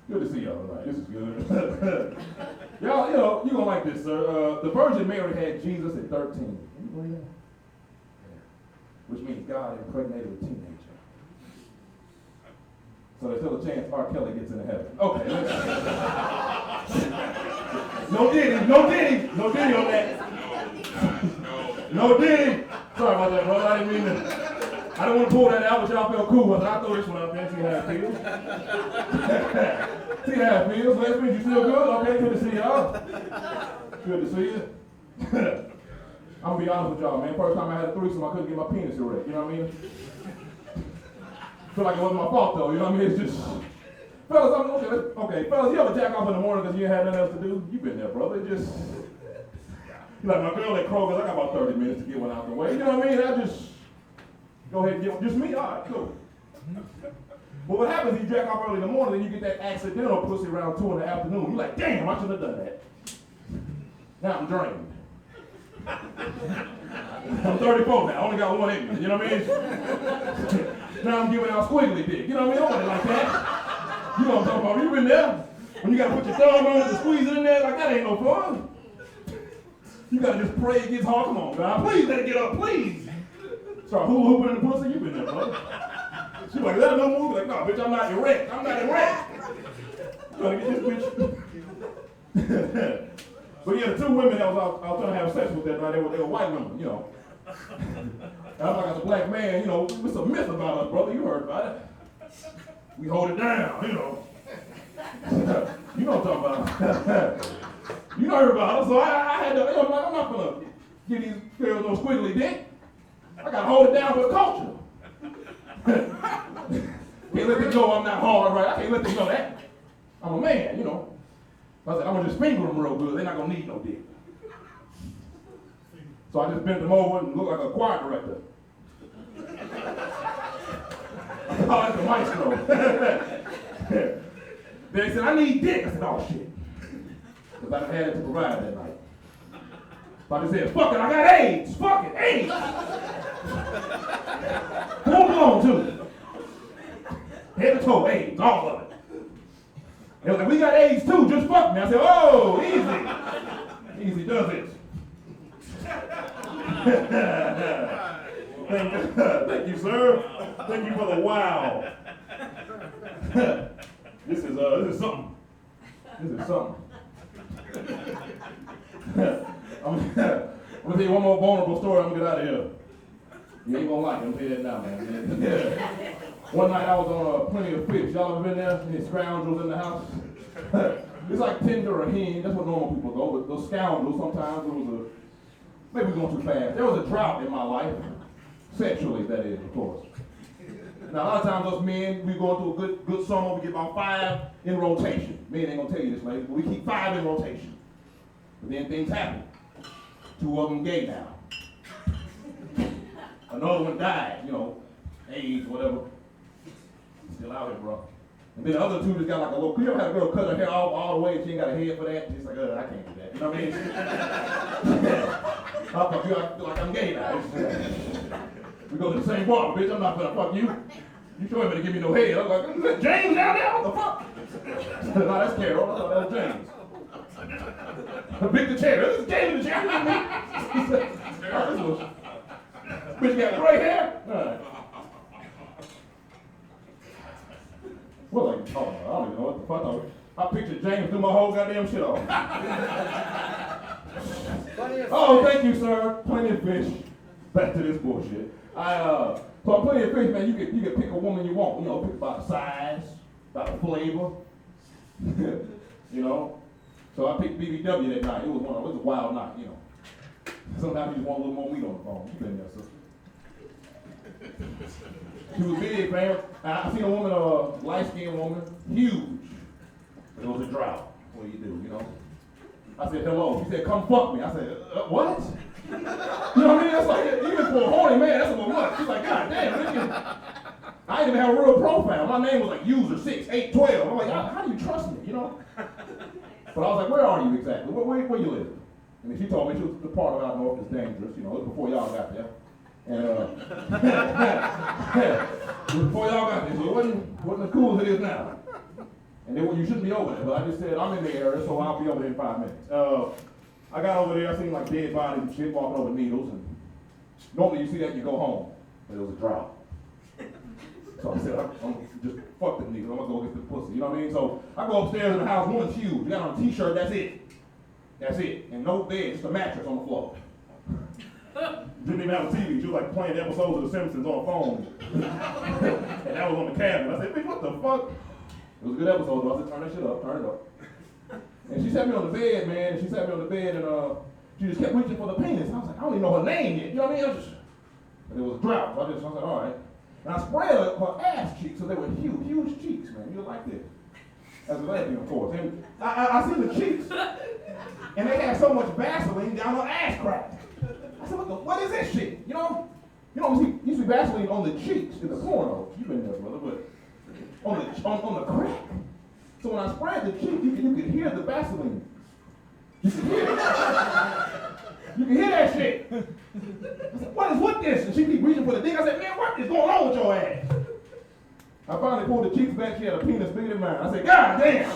Good to see y'all tonight. This is good. Y'all, you know, you're gonna like this, sir. The Virgin Mary had Jesus at 13. Can you believe that? Which means God impregnated a teenager. So there's still a chance R. Kelly gets into heaven. Okay. No Diddy on that. No Diddy. Sorry about that, brother. I didn't want to pull that out, but y'all felt cool with it. I throw this one up there, see how it feels. See how it feels. Lesbians, you still good? Okay, good to see y'all. Good to see you. I'm gonna be honest with y'all, man. First time I had a threesome, I couldn't get my penis erect. You know what I mean? Feel like it wasn't my fault though. You know what I mean? It's just, fellas. Okay, fellas. You ever jack off in the morning because you ain't had nothing else to do? You been there, brother. It just, you like my girl at Kroger's. I got about 30 minutes to get one out the way. You know what I mean? I just go ahead and get one. Just me. All right, cool. But what happens? You jack off early in the morning, then you get that accidental pussy around 2 in the afternoon. You're like, damn, I should have done that. Now I'm drained. I'm 34 now. I only got one in me. You know what I mean? Now I'm giving out squiggly dick. You know what I mean? I want it like that. You know what I'm talking about? You been there? When you gotta put your thumb on it and squeeze it in there, like that ain't no fun. You gotta just pray it gets hard. Come on, God. Please let it get up, please. Start hula hooping in the pussy. You been there, brother. She's like, is that a new movie? Like, no, bitch, I'm not erect. I'm not erect. You gotta get this bitch. But yeah, the two women that I was trying to have sex with that night, they were white women, you know. And I'm like, as a black man, you know, it's a myth about us, brother. You heard about it. We hold it down, you know. You know what I'm talking about. You know about it. So I had to, I'm like, I'm not gonna give these girls no squiggly dick. I gotta hold it down for the culture. Can't let them know I'm not hard, right? I can't let them know that. I'm a man, you know. I said, I'm gonna just finger them real good. They're not gonna need no dick. So I just bent them over and looked like a choir director. I call it the maestro. They said, I need dick. I said, oh shit. Because I had it to provide that night. So I just said, fuck it, I got AIDS. Fuck it, AIDS. Full blown too. Head to toe, AIDS, all of it. They was like, we got AIDS too, just fuck me. I said, oh, easy. Easy does it. Thank you, sir. Thank you for the wow. This is something. This is something. I'm Let me tell you one more vulnerable story, I'm gonna get out of here. You ain't gonna like it, I'm gonna tell you that now, man. One night I was on Plenty of Fish. Y'all ever been there? Any scoundrels in the house? It's like Tinder or Hen, that's what normal people go, but those scoundrels, sometimes it was maybe we're going too fast. There was a drought in my life, sexually that is, of course. Now a lot of times us men, we go into a good summer, we get about 5 in rotation. Men ain't gonna tell you this, ladies, but we keep 5 in rotation. But then things happen. 2 of them gay now. Another one died, AIDS, whatever. Still out here, bro. And then the other 2 just got like a little, you ever had a girl cut her hair all the way and she ain't got a head for that? She's like, I can't do that. You know what I mean? I'll fuck you, I feel like I'm gay now. We go to the same bar, bitch, I'm not gonna fuck you. You sure ain't gonna give me no head. I was like, is that James down there? What the fuck? No, that's Carol. I thought that was James. Pick the chair. This is James in the chair. This was, bitch got gray hair? All right. What like, I don't even know what the fuck. I pictured James do my whole goddamn shit off. Oh, thank you, sir. Plenty of Fish. Back to this bullshit. So on Plenty of Fish, man, you can pick a woman you want. Pick about the size, about the flavor. So I picked BBW that night. It was a wild night, Sometimes you just want a little more meat on the phone. You been there, sister. She was big, man. I seen a woman, light-skinned woman, huge. It was a drought. What do you do, I said, hello. She said, come fuck me. I said, what? You know what I mean? That's like, even for a horny man, that's a little much. She's like, God damn, I didn't even have a real profile. My name was like user 6, 8, 12. I'm like, how do you trust me, But I was like, where are you exactly? Where you live? And then she told me she was the part of out north is dangerous. It was before y'all got there. And it was before y'all got there, so it wasn't as cool as it is now. And then you shouldn't be over there, but I just said, I'm in the area, so I'll be over there in 5 minutes. I got over there, I seen like dead bodies and shit walking over needles, and normally you see that, you go home, but it was a drought. So I said, I'm just fuck them needles, I'm gonna go get the pussy, you know what I mean? So I go upstairs in the house, woman's huge, you got on a t-shirt, that's it. That's it, and no bed, just a mattress on the floor. Didn't even have a TV, she was like playing episodes of The Simpsons on a phone. And that was on the cabinet. I said, bitch, what the fuck? It was a good episode, though. I said, turn that shit up, turn it up. And she sat me on the bed, man, and she just kept reaching for the penis. I was like, I don't even know her name yet, you know what I mean? But it was a drought, so I was like, all right. And I sprayed her ass cheeks, so they were huge cheeks, man. You like this. As a lesbian, of course. And I seen the cheeks, and they had so much Vaseline down her ass crack. I said, what is this shit? You see Vaseline on the cheeks in the porno. You've been there, brother, but on the crack. So when I sprayed the cheek, you could hear the Vaseline. You could hear it. You can hear that shit. I said, what is with this? And she keep reaching for the dick. I said, man, what is going on with your ass? I finally pulled the cheeks back. She had a penis bigger than mine. I said, God damn.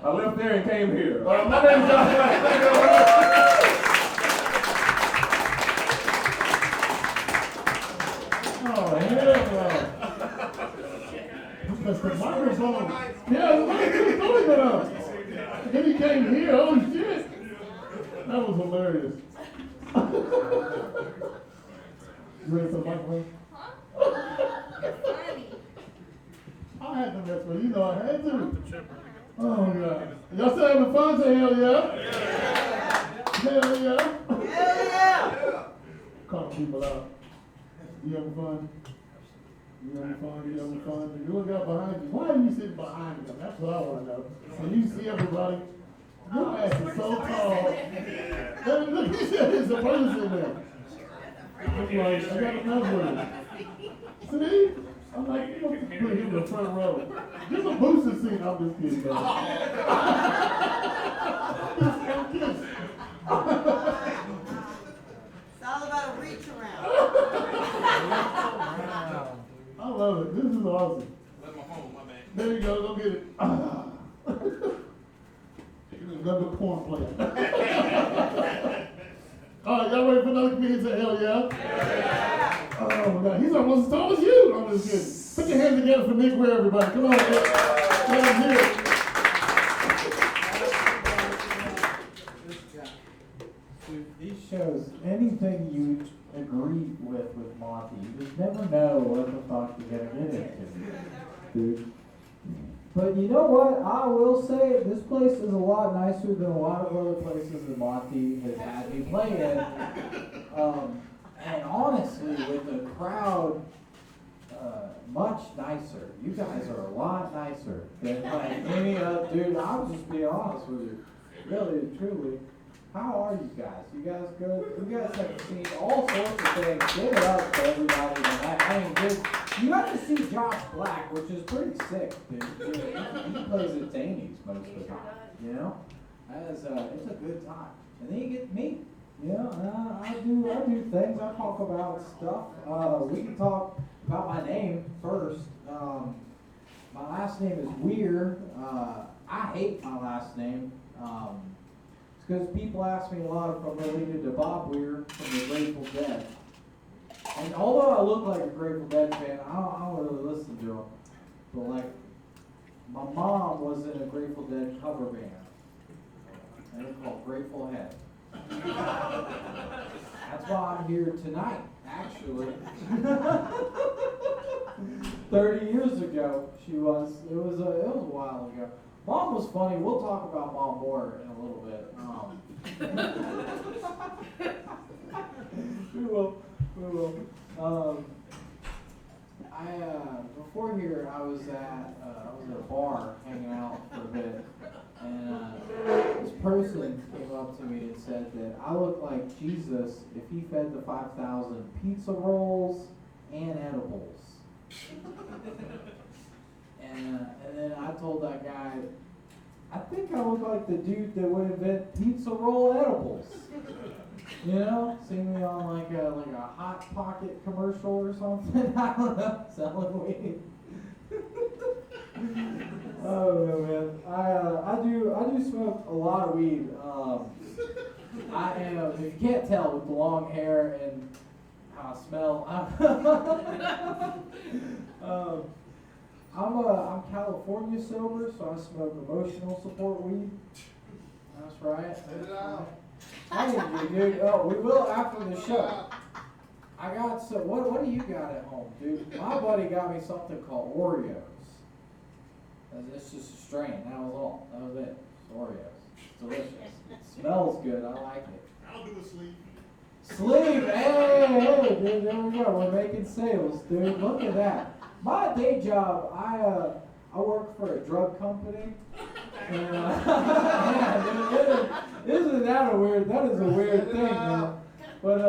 I left there and came here. My name is John Black. Thank you very much. Oh, hell no. Because the microphone. Yeah, the microphone's only been up. Then he came here. Oh, shit. That was hilarious. You ready for the microphone? I had to mess with you. I had to. Oh, God. Y'all still having fun? Say hell yeah. Hell yeah. Hell yeah. Calling people out. You having fun? You having fun? You having fun? You look out behind you. Why are you sitting behind them? That's what I want to know. And you see everybody. Your ass is so tall. Look, he said there's a person there. I'm like, I got another one. See? I'm like, you want to put him in the front row. Give him a booster seat. I'm just kidding, man. It's all about a reach around. I love it. This is awesome. That's my phone, my man. There you go. Go get it. Another porn player. All right, y'all ready for another comedian? Say hell yeah. Yeah. Oh, my God. He's almost as tall as you. I'm just kidding. Put your hands together for Nick Ware, everybody. Come on, Nick. Let him hear it. shows anything you agree with Monty. You just never know what the fuck you're gonna get into, dude. But you know what? I will say this place is a lot nicer than a lot of other places that Monty has had me play in. And honestly, with the crowd, much nicer. You guys are a lot nicer than like any other dude. I'll just be honest with you, really and truly. How are you guys? You guys good? You guys have seen all sorts of things. Give it up for everybody tonight. I mean, dude, you got to see Josh Black, which is pretty sick, dude. He plays at Zanies most of the time, you know? It's a good time. And then you get to meet. Yeah, I do things. I talk about stuff. We can talk about my name first. My last name is Weir. I hate my last name. It's because people ask me a lot if I'm related to Bob Weir from the Grateful Dead. And although I look like a Grateful Dead fan, I don't really listen to them. But like, my mom was in a Grateful Dead cover band. And it's called Grateful Head. That's why I'm here tonight, actually. 30 years ago, she was. It was a while ago. Mom was funny. We'll talk about Mom more in a little bit. We will. Before here, I was at a bar hanging out for a bit, and this person came up to me and said that I look like Jesus if he fed the 5,000 pizza rolls and edibles. And then I told that guy, I think I look like the dude that would invent pizza roll edibles. You know, see me on like a Hot Pocket commercial or something. I don't know, selling weed. Oh no, man. I do smoke a lot of weed. I am, if you can't tell, with the long hair and how I smell. I'm California sober, so I smoke emotional support weed. That's right. Hey, dude. Oh, we will after the show. I got some. What do you got at home, dude? My buddy got me something called Oreos. It's just a strain. That was all. That was it. It's Oreos. It's delicious. It smells good. I like it. I'll do a sleep. Sleep. Hey, dude. There we go. We're making sales, dude. Look at that. My day job, I work for a drug company. And, yeah, dude, isn't that a weird? That is a weird thing, man. But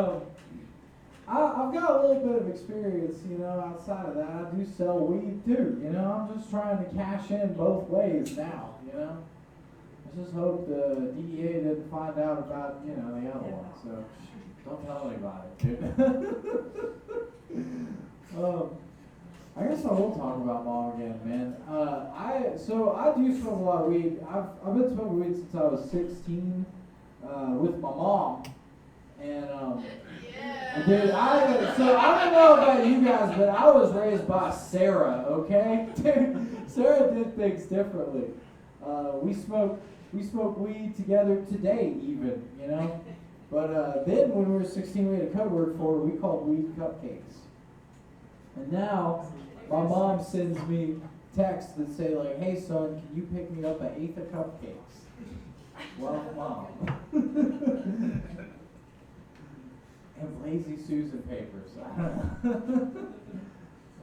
I've got a little bit of experience, you know. Outside of that, I do sell weed too. You know, I'm just trying to cash in both ways now. You know, I just hope the DEA didn't find out about the other one. So don't tell anybody, dude. I guess I will talk about Mom again, man. I do smoke a lot of weed. I've been smoking weed since I was 16 with my mom, and dude, I don't know about you guys, but I was raised by Sarah. Okay, dude, Sarah did things differently. We smoke weed together today, even, you know. But then when we were 16, we had a code word for it. We called weed cupcakes. And now, my mom sends me texts that say like, "Hey son, can you pick me up an eighth of cupcakes?" Well, Mom. And Lazy Susan papers.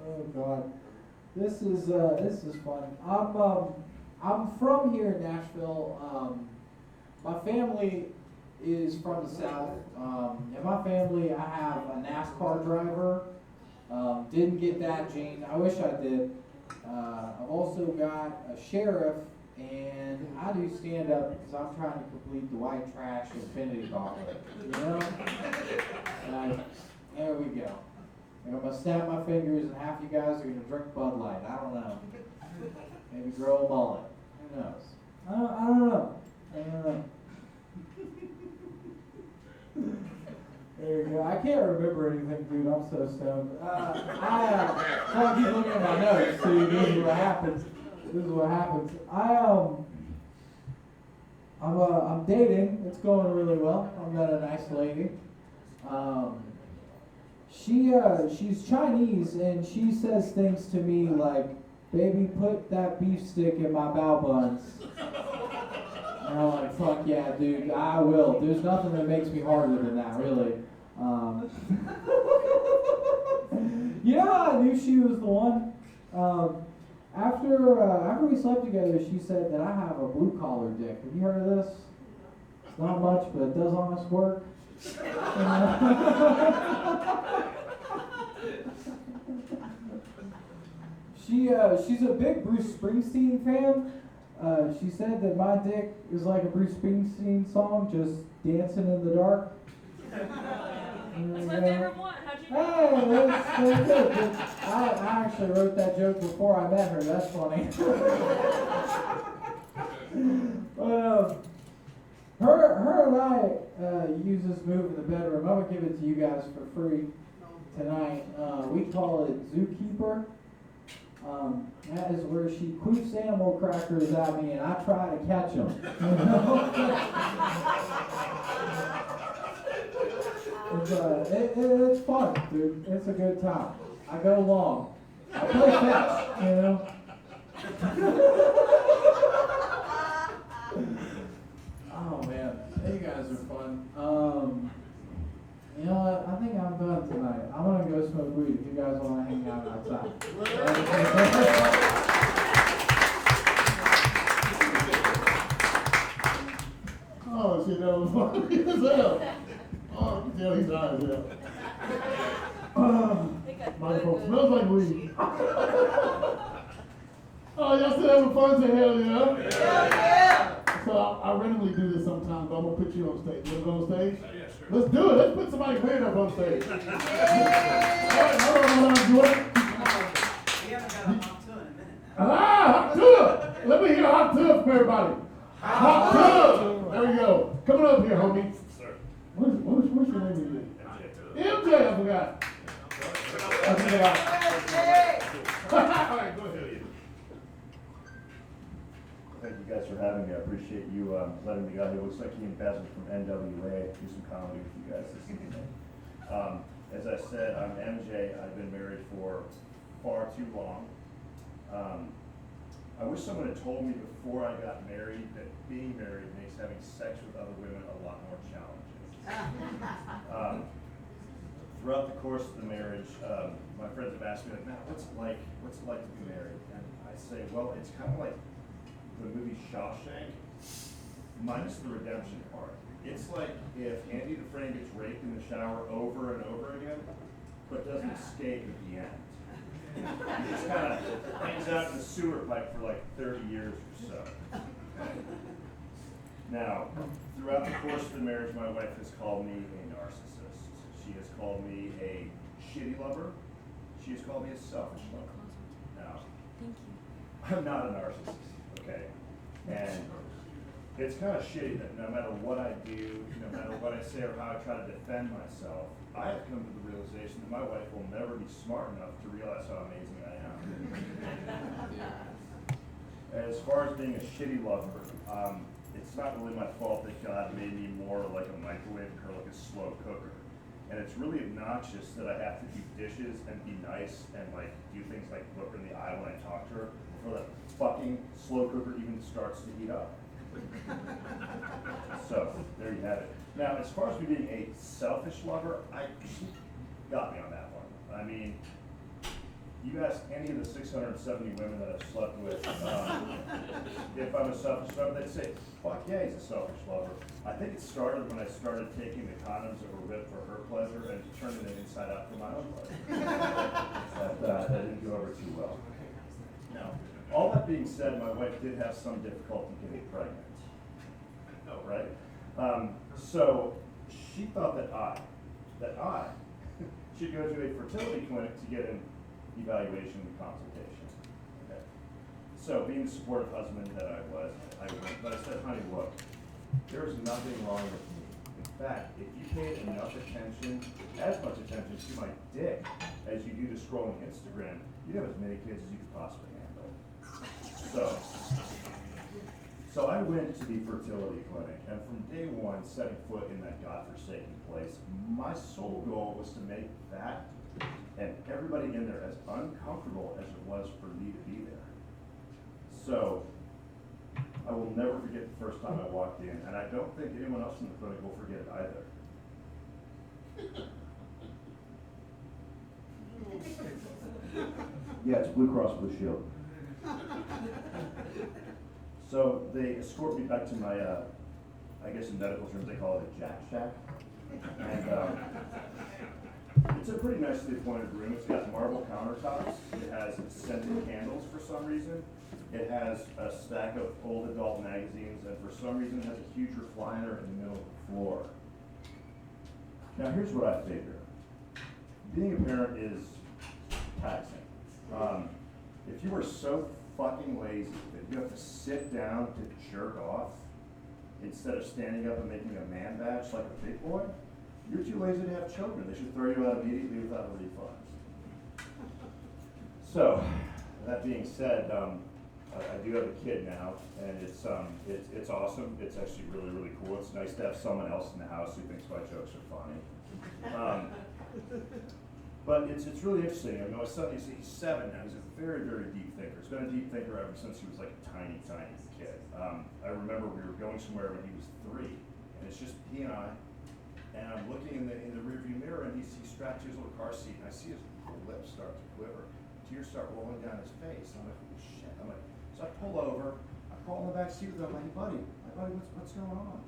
Oh God, this is fun. I'm from here in Nashville. My family is from the South. In my family, I have a NASCAR driver. Didn't get that gene. I wish I did. I've also got a sheriff, and I do stand up because I'm trying to complete the white trash infinity gauntlet. You know? There we go. I'm gonna snap my fingers, and half you guys are gonna drink Bud Light. I don't know. Maybe grow a mullet. Who knows? I don't know. There you go. I can't remember anything, dude. I'm so stoned. I keep looking at my notes. See, this is what happens. I'm dating. It's going really well. I've met a nice lady. She's Chinese and she says things to me like, "Baby, put that beef stick in my bao buns." And I'm like, "Fuck yeah, dude, I will." There's nothing that makes me harder than that, really. You know how I knew she was the one? After we slept together, she said that I have a blue collar dick. Have you heard of this? It's not much, but it does honest work. She's a big Bruce Springsteen fan. She said that my dick is like a Bruce Springsteen song, just dancing in the dark. That's my favorite one. How'd you Hey, that's good. I actually wrote that joke before I met her. That's funny. But her and I use this move in the bedroom. I'm gonna give it to you guys for free tonight. We call it Zookeeper. That is where she poofs animal crackers at me and I try to catch them. It's fun, dude. It's a good time. I go long. I play fetch, you know. Oh man, you guys are fun. You know what? I think I'm done tonight. I'm gonna go smoke weed if you guys want to hang out outside. Oh, shit, that was funny as hell. Oh, you can tell he's high as hell. Microphone smells like weed. Oh, y'all still having fun? Say hell yeah. Hell yeah. So I randomly do this sometimes, but I'm going to put you on stage. You want to go on stage? Yeah, sure. Let's do it. Let's put somebody weird up on stage. All right, hold on, Jordan. We haven't got a hot tub in a minute now. Hot tub. Let me hear a hot tub from everybody. Hot tub. There we go. Coming up here, homie. Sir. What's your name again? MJ, I forgot. I forgot. All right, go ahead. Thank you guys for having me. I appreciate you letting me go here. It looks like he and Basil from NWA do some comedy with you guys this evening. As I said, I'm MJ. I've been married for far too long. I wish someone had told me before I got married that being married makes having sex with other women a lot more challenging. Throughout the course of the marriage, my friends have asked me, like, "Matt, what's it like to be married?" And I say, well, it's kind of like the movie Shawshank, minus the redemption part. It's like if Andy Dufresne gets raped in the shower over and over again, but doesn't escape at the end. He just kind of hangs out in the sewer pipe for like 30 years or so. Now, throughout the course of the marriage, my wife has called me a narcissist. She has called me a shitty lover. She has called me a selfish lover. Now, I'm not a narcissist, okay? And it's kind of shitty that no matter what I do, no matter what I say or how I try to defend myself, I have come to the realization that my wife will never be smart enough to realize how amazing I am. As far as being a shitty lover, it's not really my fault that God made me more like a microwave or like a slow cooker. And it's really obnoxious that I have to do dishes and be nice and like do things like look her in the eye when I talk to her before the fucking slow cooker even starts to heat up. So, there you have it. Now, as far as me being a selfish lover, she got me on that one. I mean, you ask any of the 670 women that I've slept with if I'm a selfish lover, they'd say, fuck yeah, he's a selfish lover. I think it started when I started taking the condoms that were ripped for her pleasure and turning them inside out for my own pleasure. That didn't go over too well. Now, all that being said, my wife did have some difficulty getting pregnant. Oh, right? So she thought that I should go to a fertility clinic to get an evaluation and consultation. Okay. So being the supportive husband that I was, I went, but I said, honey, look, there's nothing wrong with me. In fact, if you paid enough attention, as much attention to my dick as you do to scrolling Instagram, you'd have as many kids as you could possibly handle. So I went to the fertility clinic, and from day one, setting foot in that godforsaken place, my sole goal was to make that and everybody in there as uncomfortable as it was for me to be there. So I will never forget the first time I walked in, and I don't think anyone else in the clinic will forget it either. Yeah, it's Blue Cross Blue Shield. So they escort me back to my, I guess in medical terms they call it a Jack Shack. And it's a pretty nicely appointed room. It's got marble countertops. It has scented candles for some reason. It has a stack of old adult magazines, and for some reason it has a huge recliner in the middle of the floor. Now here's what I figure. Being a parent is taxing. If you are so fucking lazy that you have to sit down to jerk off instead of standing up and making a man badge like a big boy, you're too lazy to have children. They should throw you out immediately without a refund. So, that being said, I do have a kid now, and it's awesome. It's actually really, really cool. It's nice to have someone else in the house who thinks my jokes are funny. But it's really interesting. I mean, my son, he's 7 now. He's a very, very deep thinker. He's been a deep thinker ever since he was like a tiny, tiny kid. I remember we were going somewhere when he was 3, and it's just he and I. And I'm looking in the rearview mirror, and he's strapped to his little car seat, and I see his lips start to quiver. Tears start rolling down his face. And I'm like, holy shit. So I pull over. I crawl in the back seat with him. I'm like, hey, buddy, what's going on?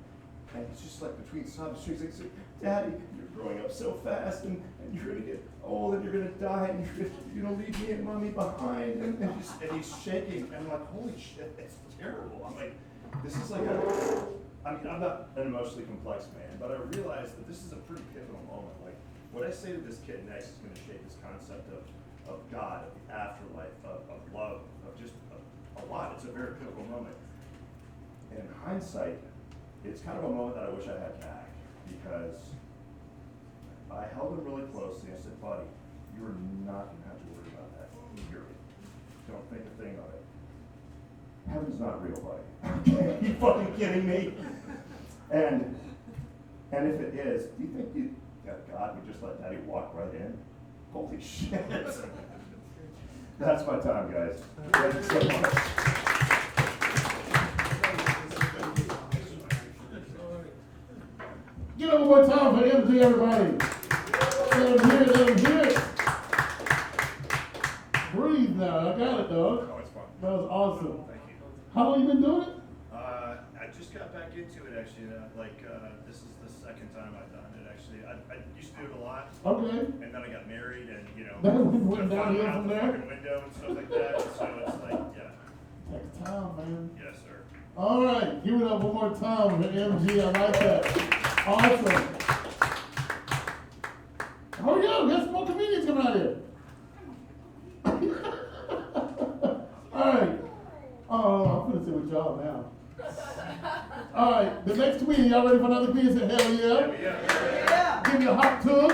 And it's just like between sobs, he's like, Daddy, you're growing up so fast, and you're gonna get old, and you're gonna die, and you're gonna leave me and mommy behind, and he's shaking, and I'm like, holy shit, it's terrible. I'm like, this is like I'm not an emotionally complex man, but I realize that this is a pretty pivotal moment. Like, what I say to this kid next is gonna shape his concept of God, of the afterlife, of love, of just a lot. It's a very pivotal moment. And in hindsight, it's kind of a moment that I wish I had back, because I held him really closely. I said, buddy, you're not going to have to worry about that. Period. Don't think a thing of it. Heaven's not real, buddy. Are you fucking kidding me? And if it is, do you think that God would just let Daddy walk right in? Holy shit. That's my time, guys. Thank you so much. Give it one more time for MG, everybody. Let them hear it. Breathe now. I got it, dog. Oh, it's fun. That was awesome. Thank you. How long you been doing it? I just got back into it, actually. This is the second time I've done it, actually. I used to do it a lot. Okay. And then I got married, and, That went downhill from the there? fucking window and stuff like that. So it's like, yeah. Takes time, man. Yes, sir. All right. Give it up one more time for MG. I like that. Awesome. Hurry up. Got some more comedians coming out here. All right. Oh, I'm gonna sit with y'all now. All right, the next comedian, y'all ready for another comedian? Say hell yeah. Yeah. Give me a hot tub.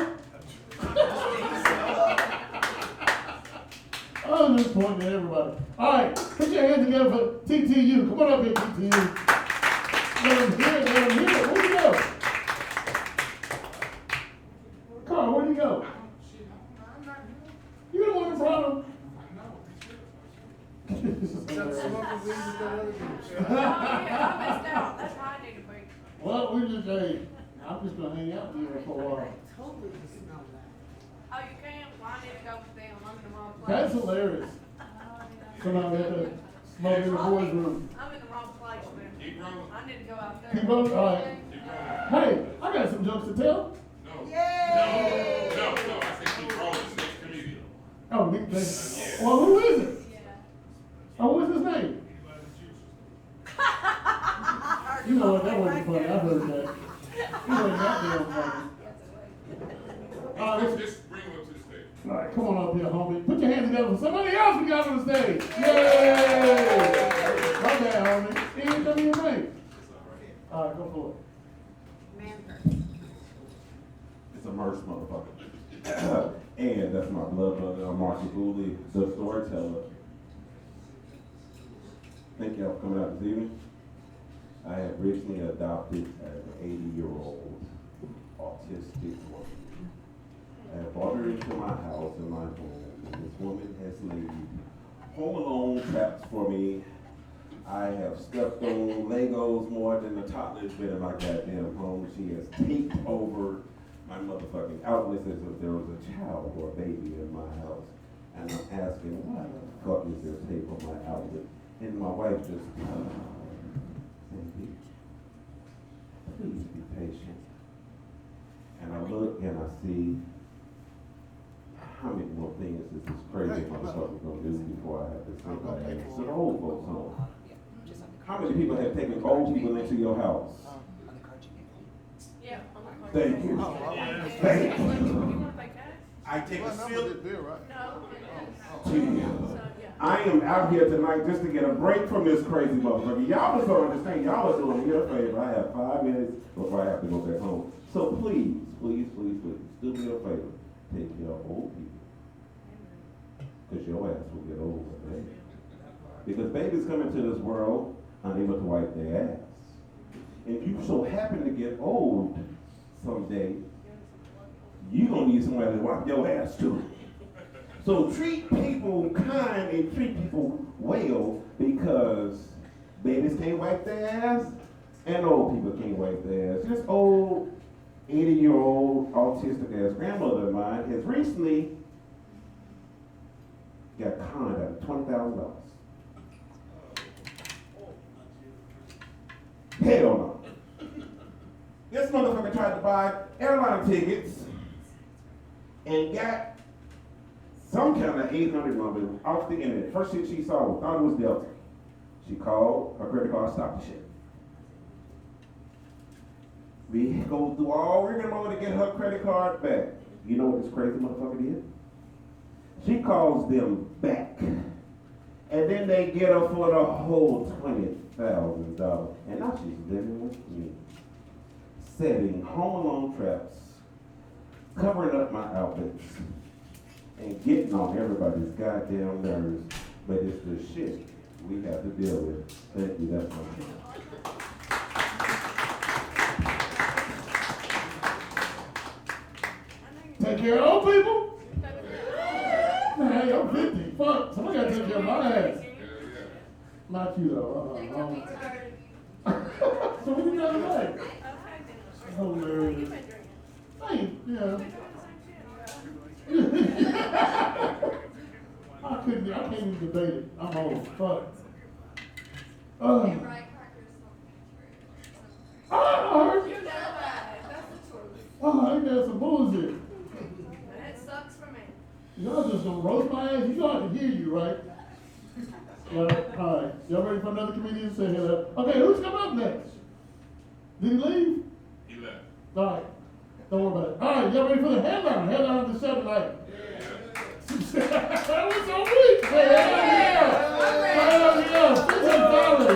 I'm just pointing at everybody. All right, put your hands together for TTU. Come on up here, TTU. Let them hear it. Where'd you go? Carl, where'd you go? You don't want a problem. Oh, yeah, I missed out. That's why I need to be. Well, I'm just gonna hang out with you for a while. Oh, you can? Well, I need to go with them. I'm in the wrong place. That's hilarious. Oh, yeah. Come out there to smoke in the boys' room. I'm in the wrong place, man. Keep rolling. I need to go out there. Keep rolling? All right. Hey, I got some jokes to tell. No. Yay! No, I said keep rolling. Next comedian. Oh, well, who is it? Oh, what's his name? You know what? That wasn't funny. I heard that. He wasn't that damn funny. Just bring him up to the stage. All right, come on up here, homie. Put your hands together for somebody else we got on the stage. Yay! Okay, homie. He ain't tell me your name. All right, go for it. It's a merch motherfucker. And that's my blood brother, Marshall Gooley, the storyteller. Thank y'all for coming out this evening. I have recently adopted an 80-year-old autistic woman. I have brought her into my house and my home, and this woman has laid home alone traps for me. I have stepped on Legos more than the toddler's been in my goddamn home. She has taped over my motherfucking outlets as if there was a child or a baby in my house. And I'm asking, why the fuck is there tape on my outlet? And my wife just, Sandy, please be patient. And I look and I see how many more things is this crazy motherfucker gonna do before I have to say my name. It's an old folks home. How many people have taken old people into your house? Yeah. Thank you. Thank you. I take a sip. I am out here tonight just to get a break from this crazy motherfucker. Y'all just don't understand. Y'all are doing me a favor. I have 5 minutes before I have to go back home. So please, please, please, please, do me a favor. Take care of old people. Because your ass will get old one day. Because babies come into this world unable to wipe their ass. If you so happen to get old someday, you're going to need somebody to wipe your ass too. So treat people kind and treat people well, because babies can't wipe their ass and old people can't wipe their ass. This old 80-year-old autistic ass grandmother of mine has recently got conned out of $20,000. Hell no. This motherfucker tried to buy airline tickets and got some kind of 800 number off the internet. First shit she saw, thought it was Delta. She called, her credit card stopped the shit. We go through all rigmarole to get her credit card back. You know what this crazy motherfucker did? She calls them back. And then they get her for the whole $20,000. And now she's living with me, setting home alone traps, covering up my outlets, and getting on everybody's goddamn nerves. But it's the shit we have to deal with. Thank you, that's my shit. Take care of old people? Man, I'm 50. Fuck, somebody gotta take care of my ass. Not you though. So what you got tonight? Hilarious. Hey, yeah. I can't even debate it. I'm old. Fuck. I ain't got some bullshit. That sucks for me. Y'all just gonna roast my ass. You know I can hear you, right? Right. All right. Y'all ready for another comedian to say hello? Okay, who's coming up next? Did he leave? He left. All right. Don't worry about it. All right, y'all ready for the headline? Headline of the show tonight. That was so weak. Yeah.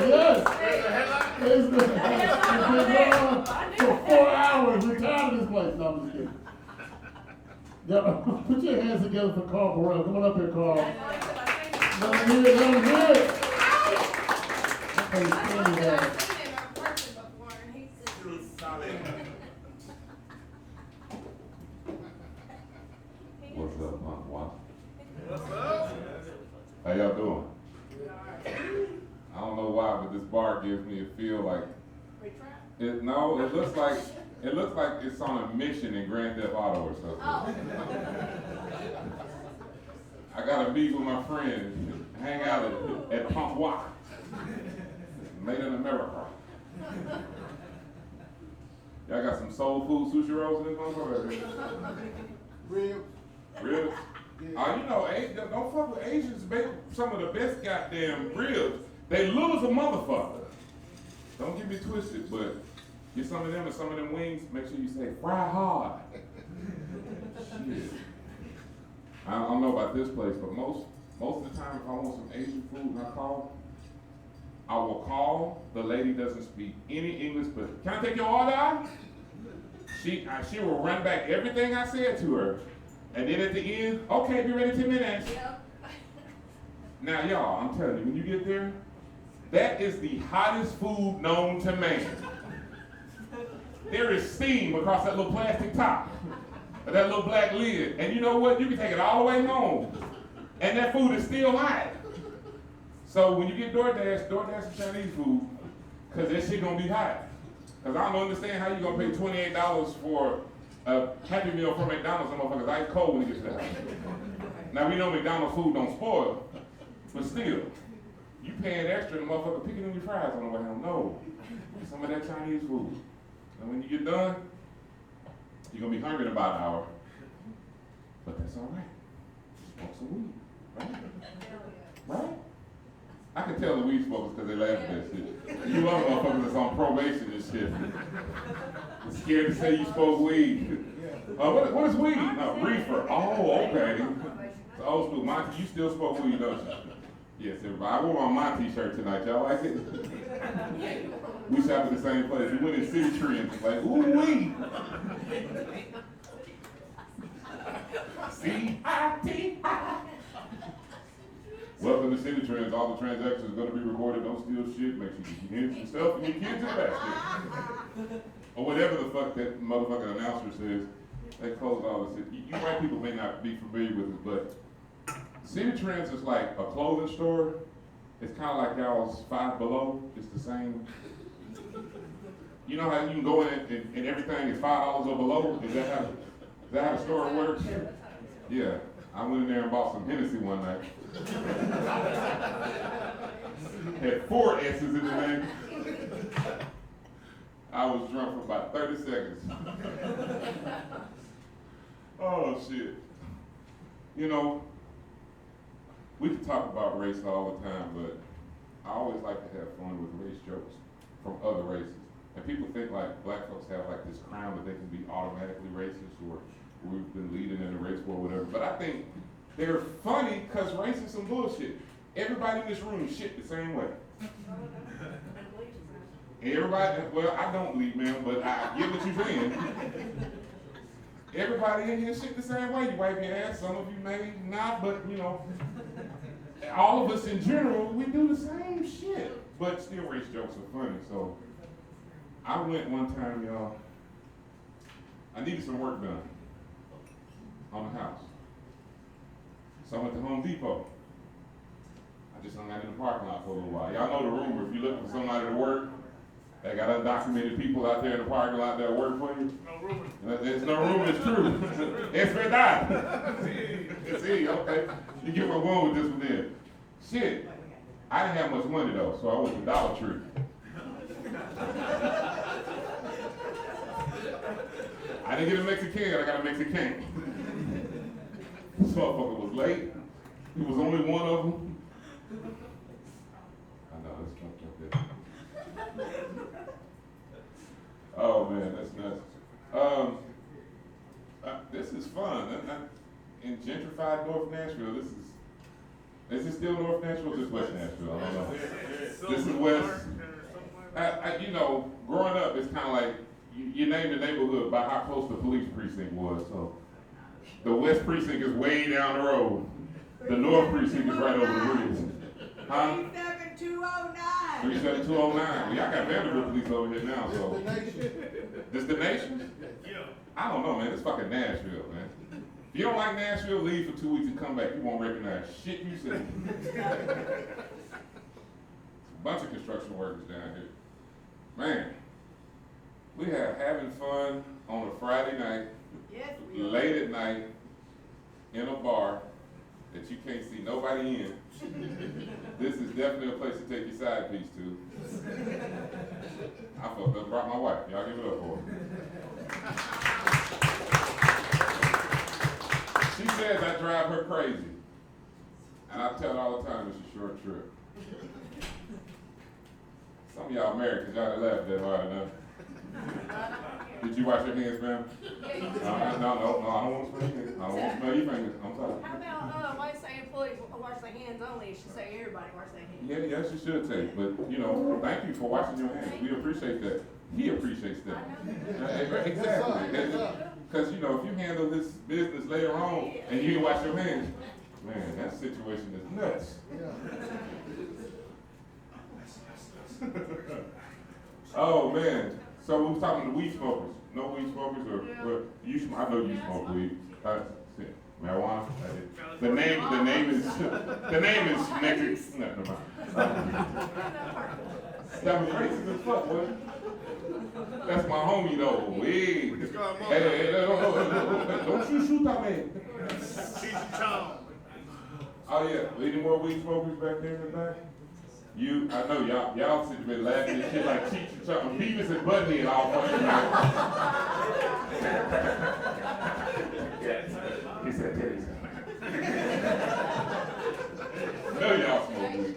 Yes. It's been on for 4 hours. We're tired of this place. No, I'm just kidding. Yeah, put your hands together for Carl Burrell. Come on up here, Carl. Let him hear it. Let him hear it. What's up, Punk Wok? What's up? How y'all doing? I don't know why, but this bar gives me a feel like it. No, it looks like it's on a mission in Grand Theft Auto or something. Oh. I gotta meet with my friends, hang out at Punk Wok, made in America. Y'all got some soul food sushi rolls in this motherfucker? Ribs. Ribs? You know, don't fuck with Asians, make some of the best goddamn ribs. They little as a motherfucker. Don't get me twisted, but get some of them and some of them wings, make sure you say, fry hard. Shit. I don't know about this place, but most of the time if I want some Asian food and I will call, the lady doesn't speak any English, but can I take your order? She will run back everything I said to her, and then at the end, okay, be ready in 10 minutes. Yep. Now y'all, I'm telling you, when you get there, That is the hottest food known to man. There is steam across that little plastic top, that little black lid. And you know what? You can take it all the way home, and that food is still hot. So when you get DoorDash is Chinese food, because that shit gonna be hot. Because I don't understand how you gonna pay $28 for a Happy Meal from McDonald's, and motherfuckers ice cold when it gets to the house. Now we know McDonald's food don't spoil, but still, you paying extra and the motherfucker picking in your fries on the way home. No, some of that Chinese food. And when you get done, you're gonna be hungry in about an hour. But that's all right. Smoke some weed, right? Right? I can tell the weed smokers because they laugh at that shit. You love motherfuckers that's on probation and shit. I'm scared to say you smoke weed. What is weed? No, reefer. Oh, okay. It's old school. Monty, you still smoke weed, don't you? Yes, everybody. I wore my Monty shirt tonight. Y'all like it? We shop at the same place. We went in City Trends. Like, ooh, weed. C-I-T-I. Welcome to City Trends. All the transactions are going to be recorded. Don't steal shit. Make sure you get your hands and stuff and your kids in the basket. Or whatever the fuck that motherfucking announcer says. They close all this shit. You white people may not be familiar with it, but City Trends is like a clothing store. It's kind of like y'all's Five Below. It's the same. You know how you can go in and everything is $5 or below? Is that how the store works? Yeah. I went in there and bought some Hennessy one night. Had 4 S's in the name. I was drunk for about 30 seconds. Oh, shit. You know, we can talk about race all the time, but I always like to have fun with race jokes from other races. And people think like black folks have like this crown that they can be automatically racist, or we've been leading in the race war or whatever. But I think they're funny because race is some bullshit. Everybody in this room is shit the same way. Everybody, well, I don't believe, man, but I get what you're saying. Everybody in here shit the same way. You wipe your ass, some of you may not, but you know, all of us in general, we do the same shit. But still, race jokes are funny. So I went one time, y'all. I needed some work done on the house. So I went to Home Depot. I just hung out in the parking lot for a little while. Y'all know the rumor, if you're looking for somebody to work, they got undocumented people out there in the parking lot that work for you. No rumor. There's no rumor, it's true. It's verdad. See, okay. You get my one with this one then. Shit, I didn't have much money though, so I went to Dollar Tree. I didn't get a Mexican, I got a Mexican. This motherfucker was late. He was only one of them. I know, that's fucked up there. Oh man, that's nuts. This is fun. In gentrified North Nashville, is this still North Nashville or is this West Nashville? I don't know. This is West. You know, growing up, it's kind of like, you name the neighborhood by how close the police precinct was. So the West precinct is way down the road. The North precinct is right over the bridge. Huh? 37209. 37209. Well, y'all got Vanderbilt police over here now, so. This the nation? Yeah. I don't know, man. It's fucking Nashville, man. If you don't like Nashville, leave for 2 weeks and come back. You won't recognize shit you see. It's a bunch of construction workers down here. Man, we have having fun on a Friday night, late at night, in a bar that you can't see nobody in. This is definitely a place to take your side piece to. I fucked up, brought my wife. Y'all give it up for her. She says I drive her crazy. And I tell her all the time it's a short trip. Some of y'all married because y'all done laughed that hard enough. Did you wash your hands, ma'am? No, I don't want to smell your fingers. I don't want to smell your fingers. I'm sorry. How about, why say employees wash their hands only? It should say everybody wash their hands. Yeah, yes, you should say. But, you know, thank you for washing your hands. We appreciate that. He appreciates that. Exactly. Because, you know, if you handle this business later on and you didn't wash your hands, man, that situation is nuts. Oh man. So we was talking to weed smokers. No weed smokers or well, I know you smoke weed. Marijuana. The name is next. No, never mind. That was racist as fuck, boy. That's my homie though. Hey, don't you shoot that man. Oh yeah, any more weed smokers back there in the back? I know y'all sitting there laughing and shit like Cheech and Chong, Beavis and Butthead all fucking night. He said titties. No, y'all smoke weed.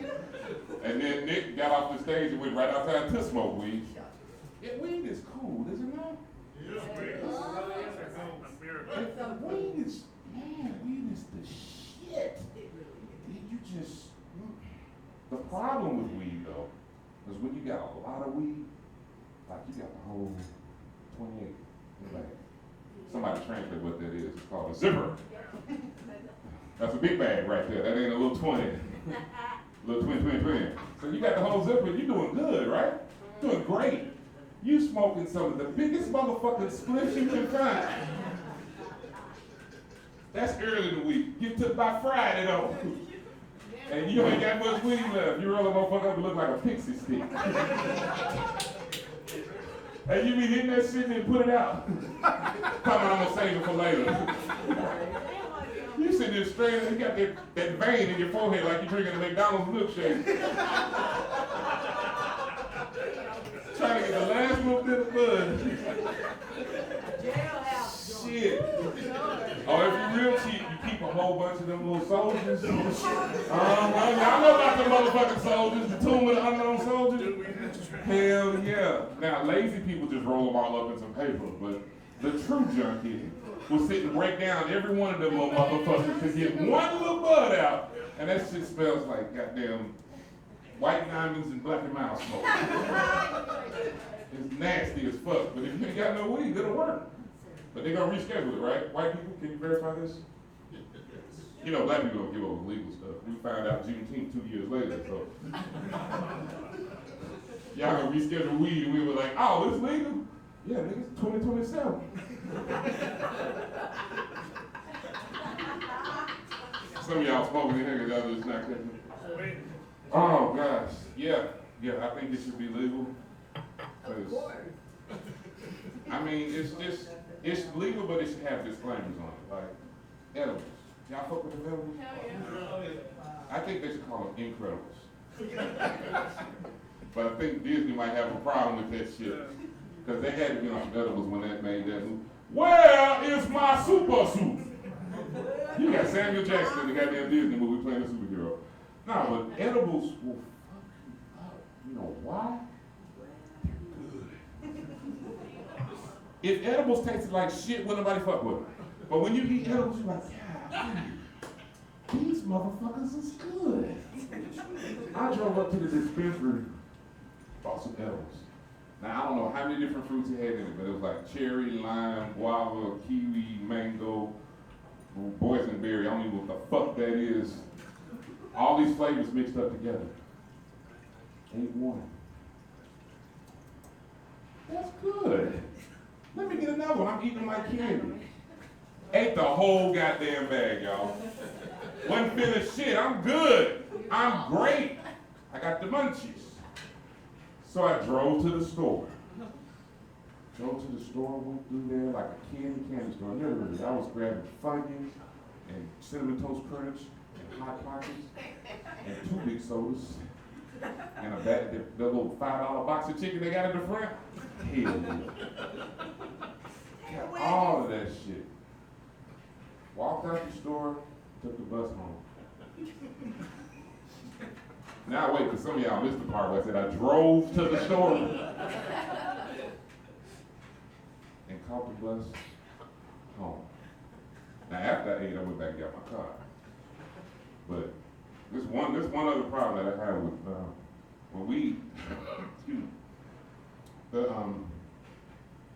And then Nick got off the stage and went right outside to smoke weed. Yeah, weed is cool, is it not? Yeah. Weed is the shit. The problem with weed though, is when you got a lot of weed, like you got the whole 28 bag. Somebody translate what that is. It's called a zipper. That's a big bag right there. That ain't a little 20. Little 20. So you got the whole zipper, you're doing good, right? Doing great. You smoking some of the biggest motherfucking spliffs you can find. That's early in the week. Get to by Friday though. And you ain't got much weed left. You roll a motherfucker up and look like a pixie stick. And you be hitting that shit and put it out. Talking I'm gonna save it for later. You sitting there straight, you got that vein in your forehead like you're drinking a McDonald's milkshake. Trying to get the last little bit of bud. Shit. Oh, if you're real cheap, you keep a whole bunch of them little soldiers. Y'all know about the motherfucking soldiers, the Tomb of the Unknown Soldiers. Hell yeah. Now, lazy people just roll them all up in some paper, but the true junkie will sit and break down every one of them little motherfuckers to get one little bud out, and that shit smells like goddamn white diamonds and black and mouse smoke. It's nasty as fuck, but if you ain't got no weed, it'll work. But they're gonna reschedule it, right? White people, can you verify this? You know, black people don't give over legal stuff. We found out Juneteenth 2 years later, so. Y'all gonna reschedule weed, and we were like, oh, it's legal? Yeah, niggas, 2027. Some of y'all smoking in here because y'all just not catching. Oh gosh, yeah, I think it should be legal. Of course. I mean, it's legal, but it should have disclaimers on it, like edibles. Y'all fuck with the edibles? Hell yeah. I think they should call them Incredibles. But I think Disney might have a problem with that shit. Because they had to be on edibles when they made that movie. Where is my super suit? You got Samuel Jackson in the goddamn Disney movie playing a superhero. No, but edibles will fuck you up. You know why? They're good. If edibles tasted like shit, wouldn't nobody fuck with them. But when you eat edibles, you're like, God, these motherfuckers is good. I drove up to the dispensary, bought some edibles. Now, I don't know how many different fruits it had in it, but it was like cherry, lime, guava, kiwi, mango, boysenberry. I don't even know what the fuck that is. All these flavors mixed up together. Ate one. That's good. Let me get another one. I'm eating my candy. Ate the whole goddamn bag, y'all. Wasn't finished shit. I'm good. I'm great. I got the munchies. So I drove to the store. Went through there like a candy store. Literally, I was grabbing Funyuns and Cinnamon Toast Crunch and Hot Pockets and 2 big sodas and the little $5 box of chicken they got in the front. Hell yeah. Got all of that shit. Walked out the store, took the bus home. Now wait, because some of y'all missed the part where I said I drove to the store and caught the bus home. Now after I ate, I went back and got my car. But this one other problem that I had with when we, excuse me,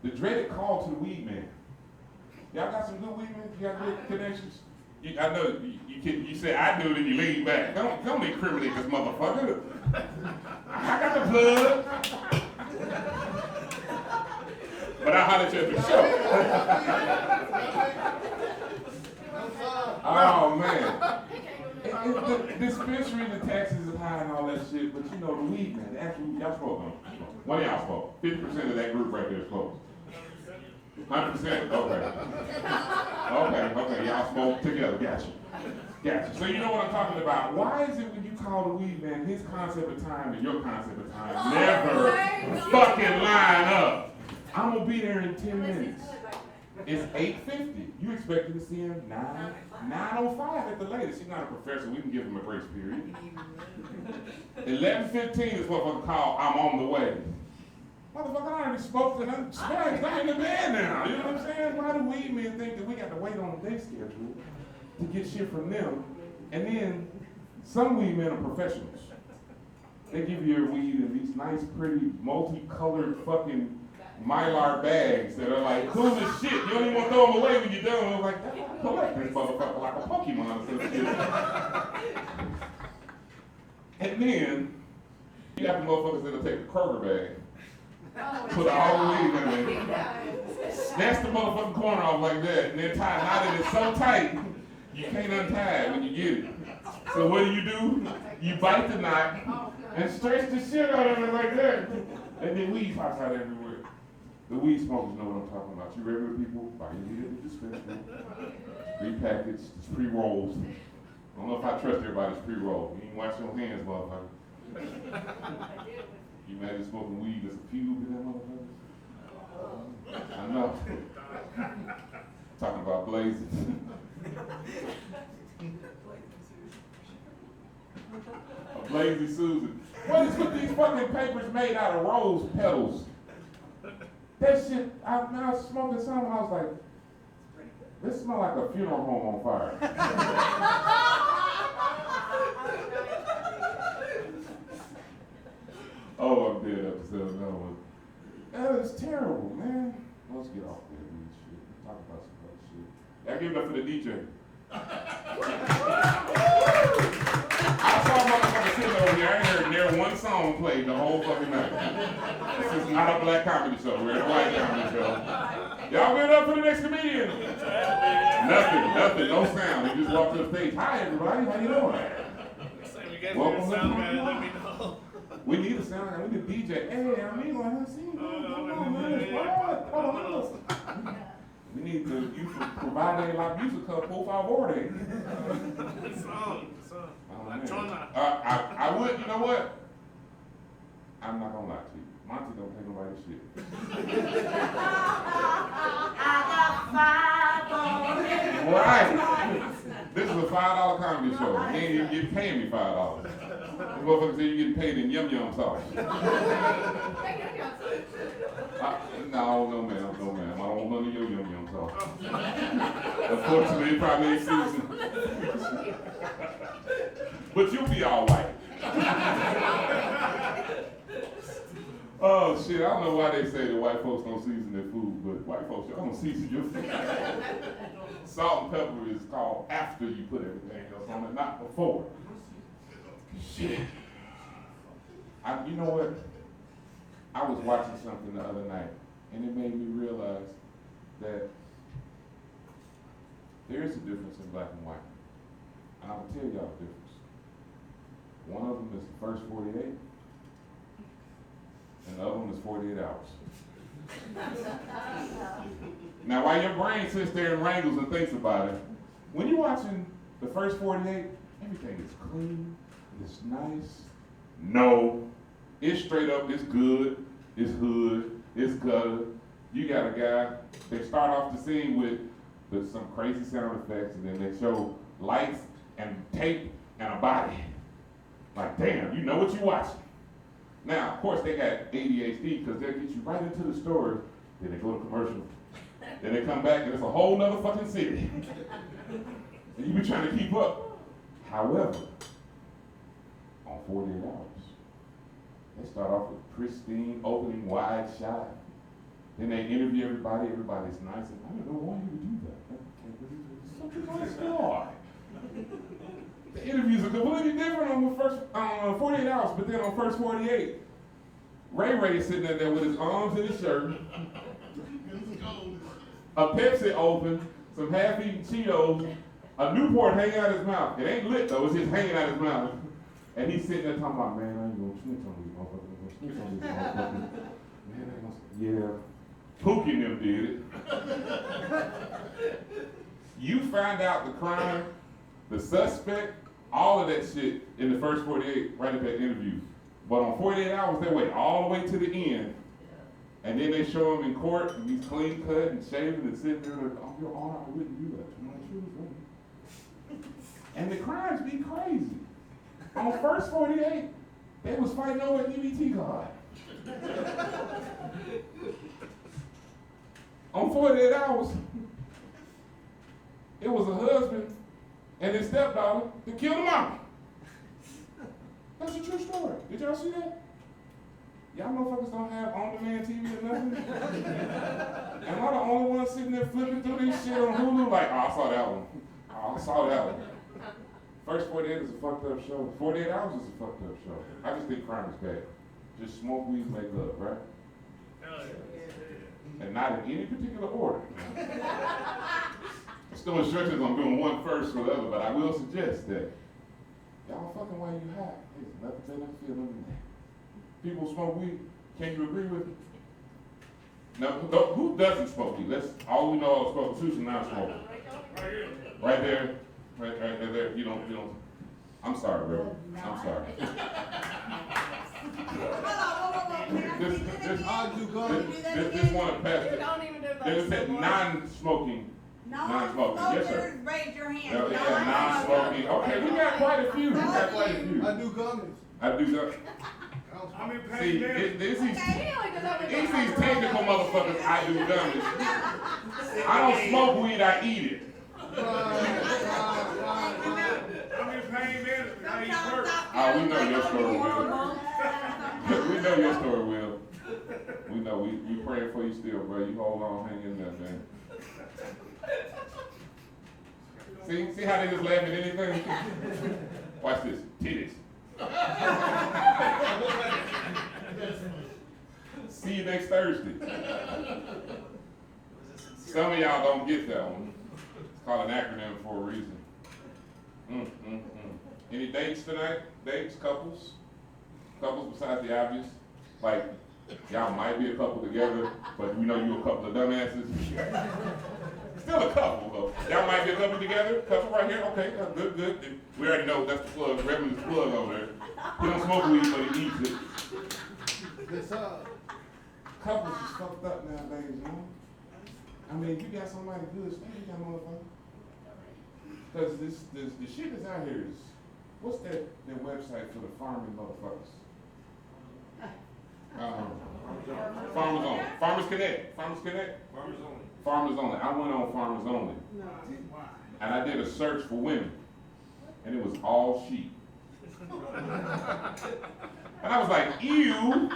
the dreaded call to the weed man. Y'all got some good weed men? You got good connections? I know you say I do, then you lean back. Don't incriminate this motherfucker. I got the plug. holler at you at the show. Oh, man. The dispensary, the taxes is high and all that shit, but you know, the weed, man, actually, y'all smoke on. One of y'all smoke. 50% of that group right there smokes. 100%? Okay, y'all smoke together, gotcha. So you know what I'm talking about. Why is it when you call the weed man, his concept of time and your concept of time never fucking line up? I'm gonna be there in 10 minutes. It's 8:50. You expected to see him 9:05 at the latest. He's not a professor. We can give him a grace period. 11:15 is what we call I'm on the way. Motherfucker, I already smoked and I'm smashed. I'm in the bed now. You know what I'm saying? Why do weed men think that we got to wait on their schedule to get shit from them? And then some weed men are professionals. They give you your weed in these nice, pretty, multicolored fucking Mylar bags that are like cool as shit. You don't even want to throw them away when you're done. I'm like, I collect this motherfucker like a Pokemon or some shit. And then you got the motherfuckers that'll take the Kroger bag, put all the weed in it, snatch the motherfucking corner off like that, and then tie a knot in it so tight you can't untie it when you get it. So what do? You bite the knot and stretch the shit out of it like that, and then weed pops out everywhere. The weed smokers know what I'm talking about. You regular people, buy your weed at the dispensary, pre-packaged, it's pre-rolls. I don't know if I trust everybody's pre-roll. You ain't wash your hands, motherfucker. You imagine smoking weed that's a pube in that motherfucker? I know. Talking about blazing. A Blazy Susan. What is with these fucking papers made out of rose petals? That shit, I was smoking something and I was like, this smells like a funeral home on fire. Oh, I'm dead episode, another one. That is terrible, man. Let's get off that weed shit. Talk about some other shit. Y'all give it up for the DJ. I saw a motherfucker sitting over here. I ain't heard near one song played the whole fucking night. This is not a black comedy show. We're a white comedy show. Y'all give it up for the next comedian. Nothing, no sound. He just walked to the stage. Hi, everybody. How you doing? Welcome to the show. We need a sound guy. We need a DJ. Hey, I mean, what I see. We need the you provide a lot of music called Por Favor. I would, you know what? I'm not gonna lie to you. Monty don't pay nobody shit. Right. This is a $5 comedy show. You ain't even getting paying me $5. This motherfucker say you getting paid in yum yum sauce. No, ma'am. I don't want none of your yum yum sauce. Unfortunately, it probably ain't seasoned. But you'll be all right. Oh shit, I don't know why they say that white folks don't season their food, but white folks, y'all don't season your food. Salt and pepper is called after you put everything else on it, not before. Shit. You know what? I was watching something the other night, and it made me realize that there is a difference in black and white. And I'm gonna tell y'all the difference. One of them is the first 48, and the other one is 48 hours. Now, while your brain sits there and wrangles and thinks about it, when you're watching the first 48, everything is clean, it's nice. No, it's straight up, it's good, it's hood, it's gutter. You got a guy, they start off the scene with some crazy sound effects, and then they show lights and tape and a body. Like, damn, you know what you're watching. Now, of course, they got ADHD because they'll get you right into the story, then they go to commercial, then they come back and it's a whole nother fucking city. And you be trying to keep up. However, on 48 hours, they start off with pristine, opening, wide shot. Then they interview everybody, everybody's nice, and I don't know why you would do that. Something on the star. The interviews are completely different on the first 48 hours, but then on first 48, Ray is sitting there with his arms in his shirt, a Pepsi open, some half-eaten Cheetos, a Newport hanging out his mouth. It ain't lit though, it's just hanging out his mouth. And he's sitting there talking about, man, I ain't gonna snitch on these motherfuckers. I'm gonna snitch on these motherfuckers. Man, I ain't gonna. Yeah, Pookie and them did it. You find out the crime, the suspect, all of that shit in the first 48, right at that interview. But on 48 hours, they wait all the way to the end. And then they show him in court, and he's clean cut and shaven and sitting there like, oh, Your Honor, I wouldn't do that. And the crimes be crazy. On first 48, they was fighting over an EBT card. On 48 hours, it was a husband and his stepdaughter that killed the mama. That's a true story. Did y'all see that? Y'all motherfuckers don't have on-demand TV or nothing? Am I the only one sitting there flipping through this shit on Hulu like, oh, I saw that one. Oh, I saw that one. First 48 is a fucked up show. 48 hours is a fucked up show. I just think crime is bad. Just smoke weed, make love, right? And not in any particular order. There's no instructions on doing one first or the other, but I will suggest that y'all fucking while you high. There's nothing better than feeling than that. People smoke weed. Can you agree with me? Now, who doesn't smoke weed? All we know is smoke. Sushi non-smoker. Right there. Right there. You don't. I'm sorry, bro. I'm sorry. This one of Pastor. They said non-smoking. Non-smoking. Yes, sir. Raise your hand. Yeah, non-smoking. Okay, we got quite a few. I do gummies. I do gummies. I'm in pain. See, these technical motherfuckers, I do gummies. I don't smoke weed, I eat it. I'm in pain management. I eat work. Oh, we know your story, Will. We know your story, Will. We know. We praying for you still, bro. You hold on, hang in there, man. See how they just laugh at anything? Watch this. Titties. See you next Thursday. Some of y'all don't get that one. It's called an acronym for a reason. Any dates tonight? Dates, couples? Couples besides the obvious? Like, y'all might be a couple together, but we know you a couple of dumbasses. Still a couple, though. Y'all might be a couple together. Couple right here. Okay, good. We already know that's the plug. Reverend's plug over there. He don't smoke weed, but he eats it. Couples is fucked up nowadays, you know? I mean, if you got somebody good, stay with that motherfucker. Because the shit that's out here is, what's that website for the farming motherfuckers? Farmers Only. Farmers Connect. Farmers Connect? Farmers Only. Farmers Only. I went on Farmers Only. No. And I did a search for women. And it was all sheep. And I was like, ew.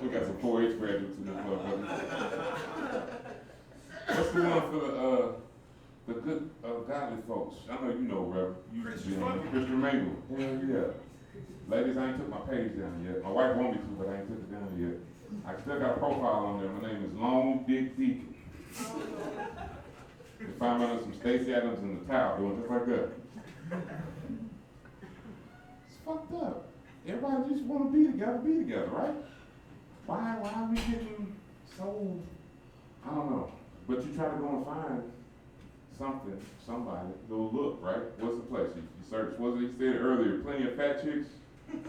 We got some 4-H graduates in this motherfucker. What's the one for the good godly folks? I know you know, Reverend. You Christian Mangle. Hell yeah. Ladies, I ain't took my page down yet. My wife wanted me to, but I ain't took it down yet. I still got a profile on there. My name is Long Dick Deacon. You find me under some Stacey Adams in the towel doing just like that. It's fucked up. Everybody just want to be together, right? Why are we getting so, I don't know. But you try to go and find something, somebody, go look, right? What's the place? You search, what did he say earlier? Plenty of fat chicks? Is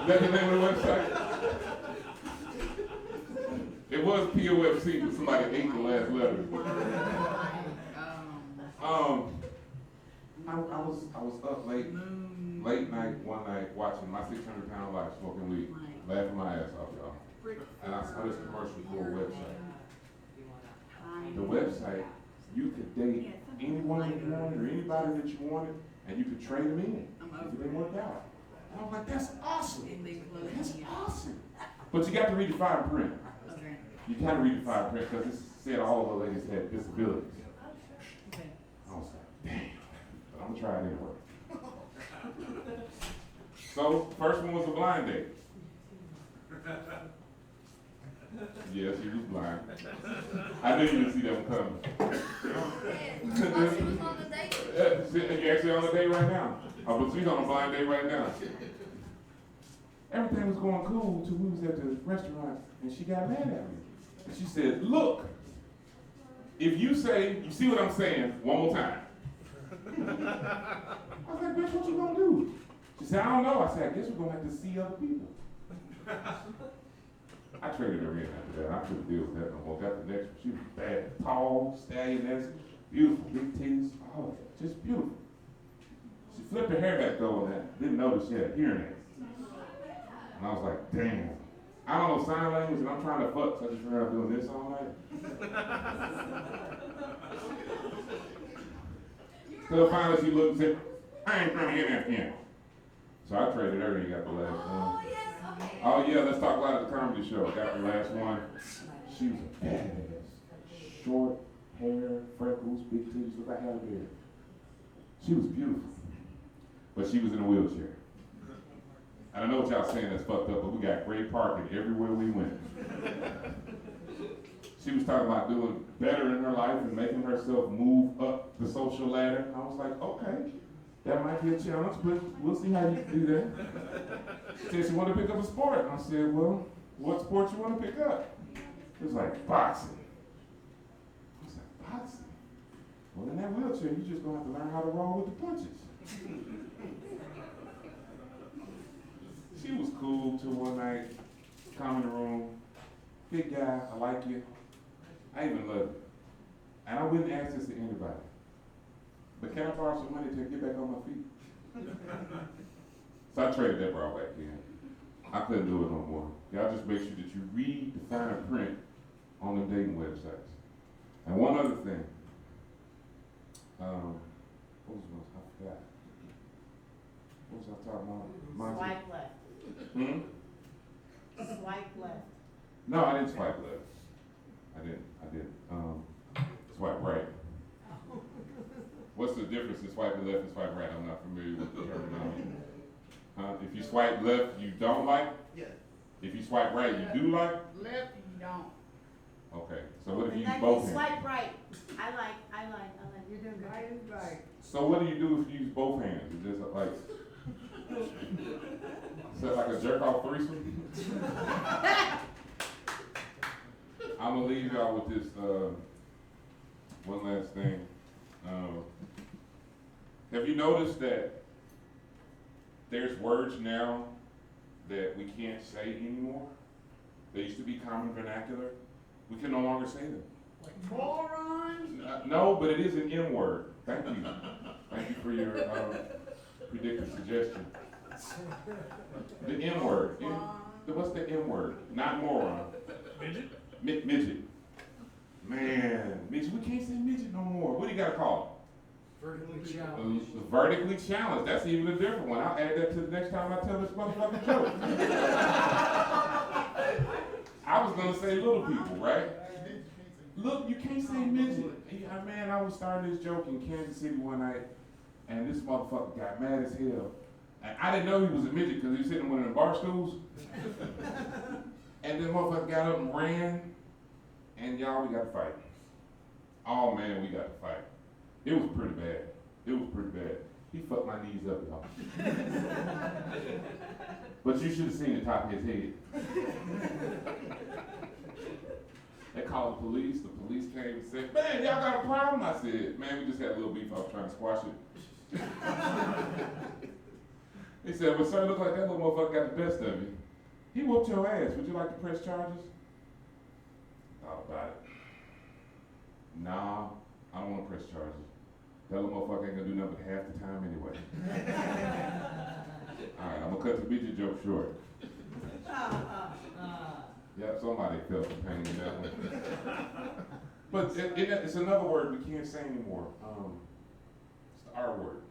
that the name of the website? It was POFC, but somebody ate the last letter. I was up late night one night watching My 600-Pound Life, smoking weed, laughing my ass off, y'all. And I saw this commercial for a website. The website, you could date anyone you wanted or anybody that you wanted, and you could trade them in if it didn't work out. And I was like, that's awesome. That's awesome. But you got to read the fine print. You got to read the fine print because it said all of the ladies had disabilities. I was like, damn. But I'm going to try it anyway. So, first one was a blind date. Yes, he was blind. I knew you didn't see that one coming. Plus, he was on the date. You're actually on a date right now. Oh, but she's on a blind date right now. Everything was going cool till we was at the restaurant, and she got mad at me. And she said, look, if you say, you see what I'm saying, one more time. I was like, bitch, what you gonna do? She said, I don't know. I said, I guess we're gonna have to see other people. I traded her in after that. I couldn't deal with that no more. Got the next one. She was bad, tall, stallioness, beautiful, big titties, oh, just beautiful. She flipped her hair back though, and I didn't notice she had hearing aids. And I was like, damn. I don't know sign language, and I'm trying to fuck, so I just ran out doing this all night. So finally she looked and said, I ain't trying to hear that again. So I traded her and got the last one. Oh yeah, let's talk about the comedy show. Got the last one. She was a badass. Short hair, freckles, big titties, looked like Halle Berry. She was beautiful. But she was in a wheelchair. And I know what y'all saying that's fucked up, but we got great parking everywhere we went. She was talking about doing better in her life and making herself move up the social ladder. I was like, okay, that might be a challenge, but we'll see how you do that. She said she wanted to pick up a sport. And I said, well, what sport you want to pick up? It was like boxing. I was like, boxing? Well, in that wheelchair, you're just going to have to learn how to roll with the punches. She was cool till one night, come in the room, big guy, I like you. I even love you. And I wouldn't ask this to anybody. But can I borrow some money to get back on my feet? So I traded that bra back in. I couldn't do it no more. Y'all just make sure that you read the fine print on the dating websites. And one other thing. What was I forgot? What was I talking about? Monty? Swipe left. Hmm? Swipe left. No, I didn't swipe left. I didn't. Swipe right. What's the difference in swiping left and swiping right? I'm not familiar with the terminology. If you swipe left, you don't like? Yeah. If you swipe right, you do like? Left, you don't. Okay, so what if you use Like both you hands? swipe right. I like. You're doing good. Right is right. So what do you do if you use both hands? Is this like, is that like a jerk off threesome? I'm gonna leave y'all with this one last thing. Have you noticed that there's words now that we can't say anymore? They used to be common vernacular. We can no longer say them. Like moron? No, but it is an M word. Thank you. Thank you for your predictive suggestion. The M word. What's the M word? Not moron. Midget? Midget. Man, midget. We can't say midget no more. What do you gotta call it? Vertically challenged. Vertically challenged. That's even a different one. I'll add that to the next time I tell this motherfucking joke. I was gonna say little people, right? Look, you can't say midget. Man, I was starting this joke in Kansas City one night, and this motherfucker got mad as hell. And I didn't know he was a midget because he was sitting in one of the bar stools. And then motherfucker got up and ran, and y'all, we got to fight. Oh man, we got to fight. It was pretty bad. It was pretty bad. He fucked my knees up, y'all. But you should have seen the top of his head. They called the police. The police came and said, man, y'all got a problem? I said, man, we just had a little beef. I was trying to squash it. He said, well, sir, look like that little motherfucker got the best of you. He whooped your ass. Would you like to press charges? Thought about it. Nah, I don't want to press charges. That little motherfucker ain't gonna do nothing but half the time anyway. All right, I'm gonna cut the midget joke short. Yep, somebody felt the pain in that one. But it's another word we can't say anymore. It's the R word.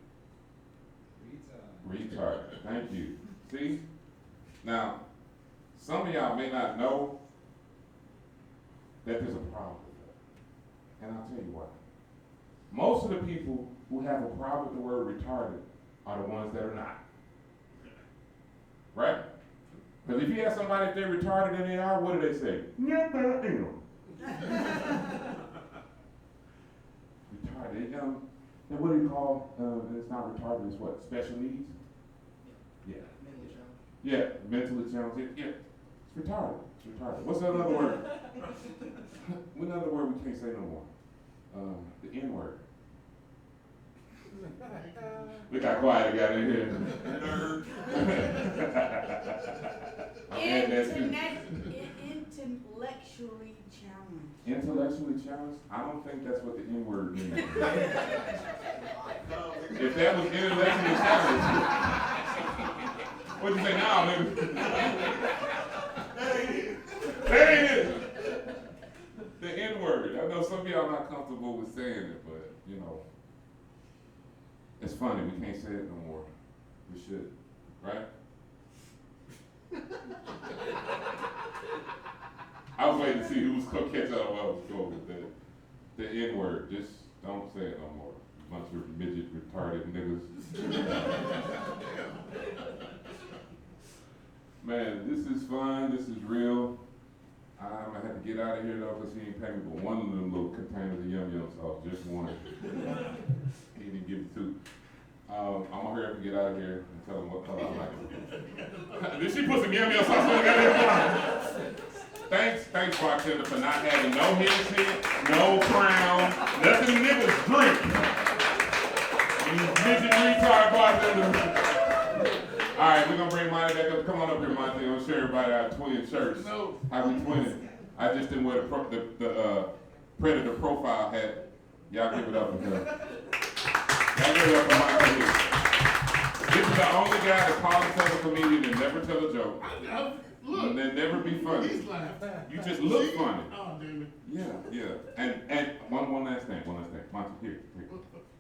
Retard. Thank you. See? Now, some of y'all may not know that there's a problem with that. And I'll tell you why. Most of the people who have a problem with the word retarded are the ones that are not. Right? Because if you ask somebody if they're retarded and they are, what do they say? Not that I am. Retarded. And what do you call, it's not retarded, it's what, special needs? Yeah. Mentally challenged. Yeah, mentally challenged. Yeah, it's retarded. It's retarded. What's another word? What another word we can't say no more? The N-word. Look how quiet I got in here. Nerd. Intellectually challenged. Intellectually challenged? I don't think that's what the N-word means. If that was intellectually challenged, what'd you say now, nigga? That ain't it. The N-word. I know some of y'all not comfortable with saying it, but, you know, it's funny. We can't say it no more. We should, right? I was waiting to see who was going to catch on what I was going with the N-word. Just don't say it no more. Bunch of midget, retarded niggas. Man, this is fun. This is real. I'm going to have to get out of here, though, because he ain't paying me for one of them little containers of yum-yum sauce. Just one. He didn't give me two. I'm going to hurry up and get out of here and tell him what color I like. Did she put some yum-yum sauce on the goddamn Thanks, bartender, for not having no headset, no crown, nothing niggas drink. These midget retard bartenders. All right, we're going to bring Monty back up. Come on up here, Monty. I'm going to show everybody our twin shirts. No. How we twinning. I just didn't wear the Predator profile hat. Y'all give it up for him. Y'all give it up for Monty. This is the only guy that calls himself a comedian and never tell a joke. Look. And then never be funny. You just look funny. Oh, damn it. Yeah. And one last thing. Monty, here.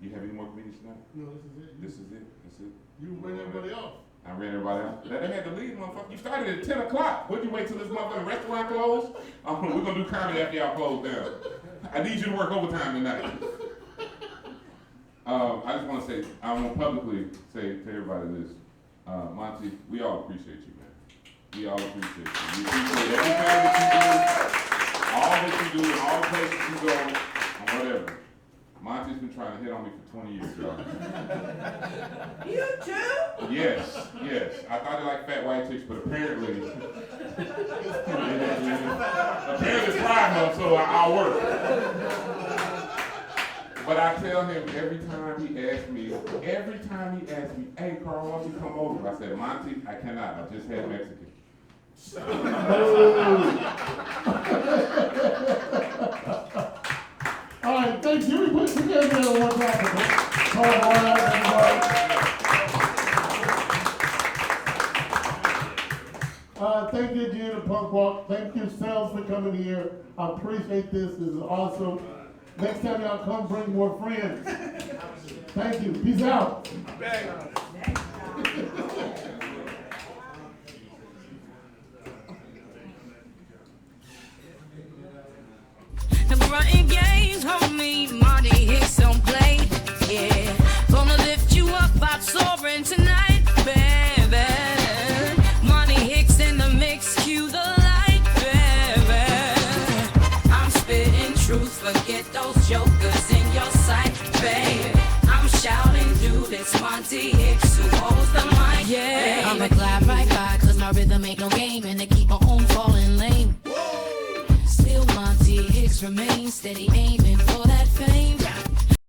You have any more comedians tonight? No, this is it. That's it. You ran everybody off. I ran everybody off. They had to leave, motherfucker. You started at 10 o'clock. Would you wait till this motherfucking restaurant closed? We're going to do comedy after y'all close down. I need you to work overtime tonight. I just want to say, I want to publicly say to everybody this. Monty, we all appreciate you, man. We all appreciate you. We appreciate everything that you do, all that you do, and all the places you go, and whatever. Monty's been trying to hit on me for 20 years, y'all. You too? Yes. I thought they liked fat white chicks, but apparently it's Pride Month, so I'll work. But I tell him every time he asks me, hey, Carl, why don't you come over? I said, Monty, I cannot. I just had Mexican. All right, thank you. We put together one thank you again to Punk Wok. Thank yourselves for coming here. I appreciate this. This is awesome. Next time y'all come, bring more friends. Thank you. Peace out. The running games, homie, Monty Hicks don't play. Yeah, gonna lift you up, I'm soaring tonight, baby. Monty Hicks in the mix, cue the light, baby. I'm spitting truth, forget those jokers in your sight, baby. I'm shouting, dude, it's Monty Hicks who holds the mic, yeah. I'ma glide right by, cause my rhythm ain't no game, and they keep my own falling lame. Still Monty Hicks remains steady aiming for that fame.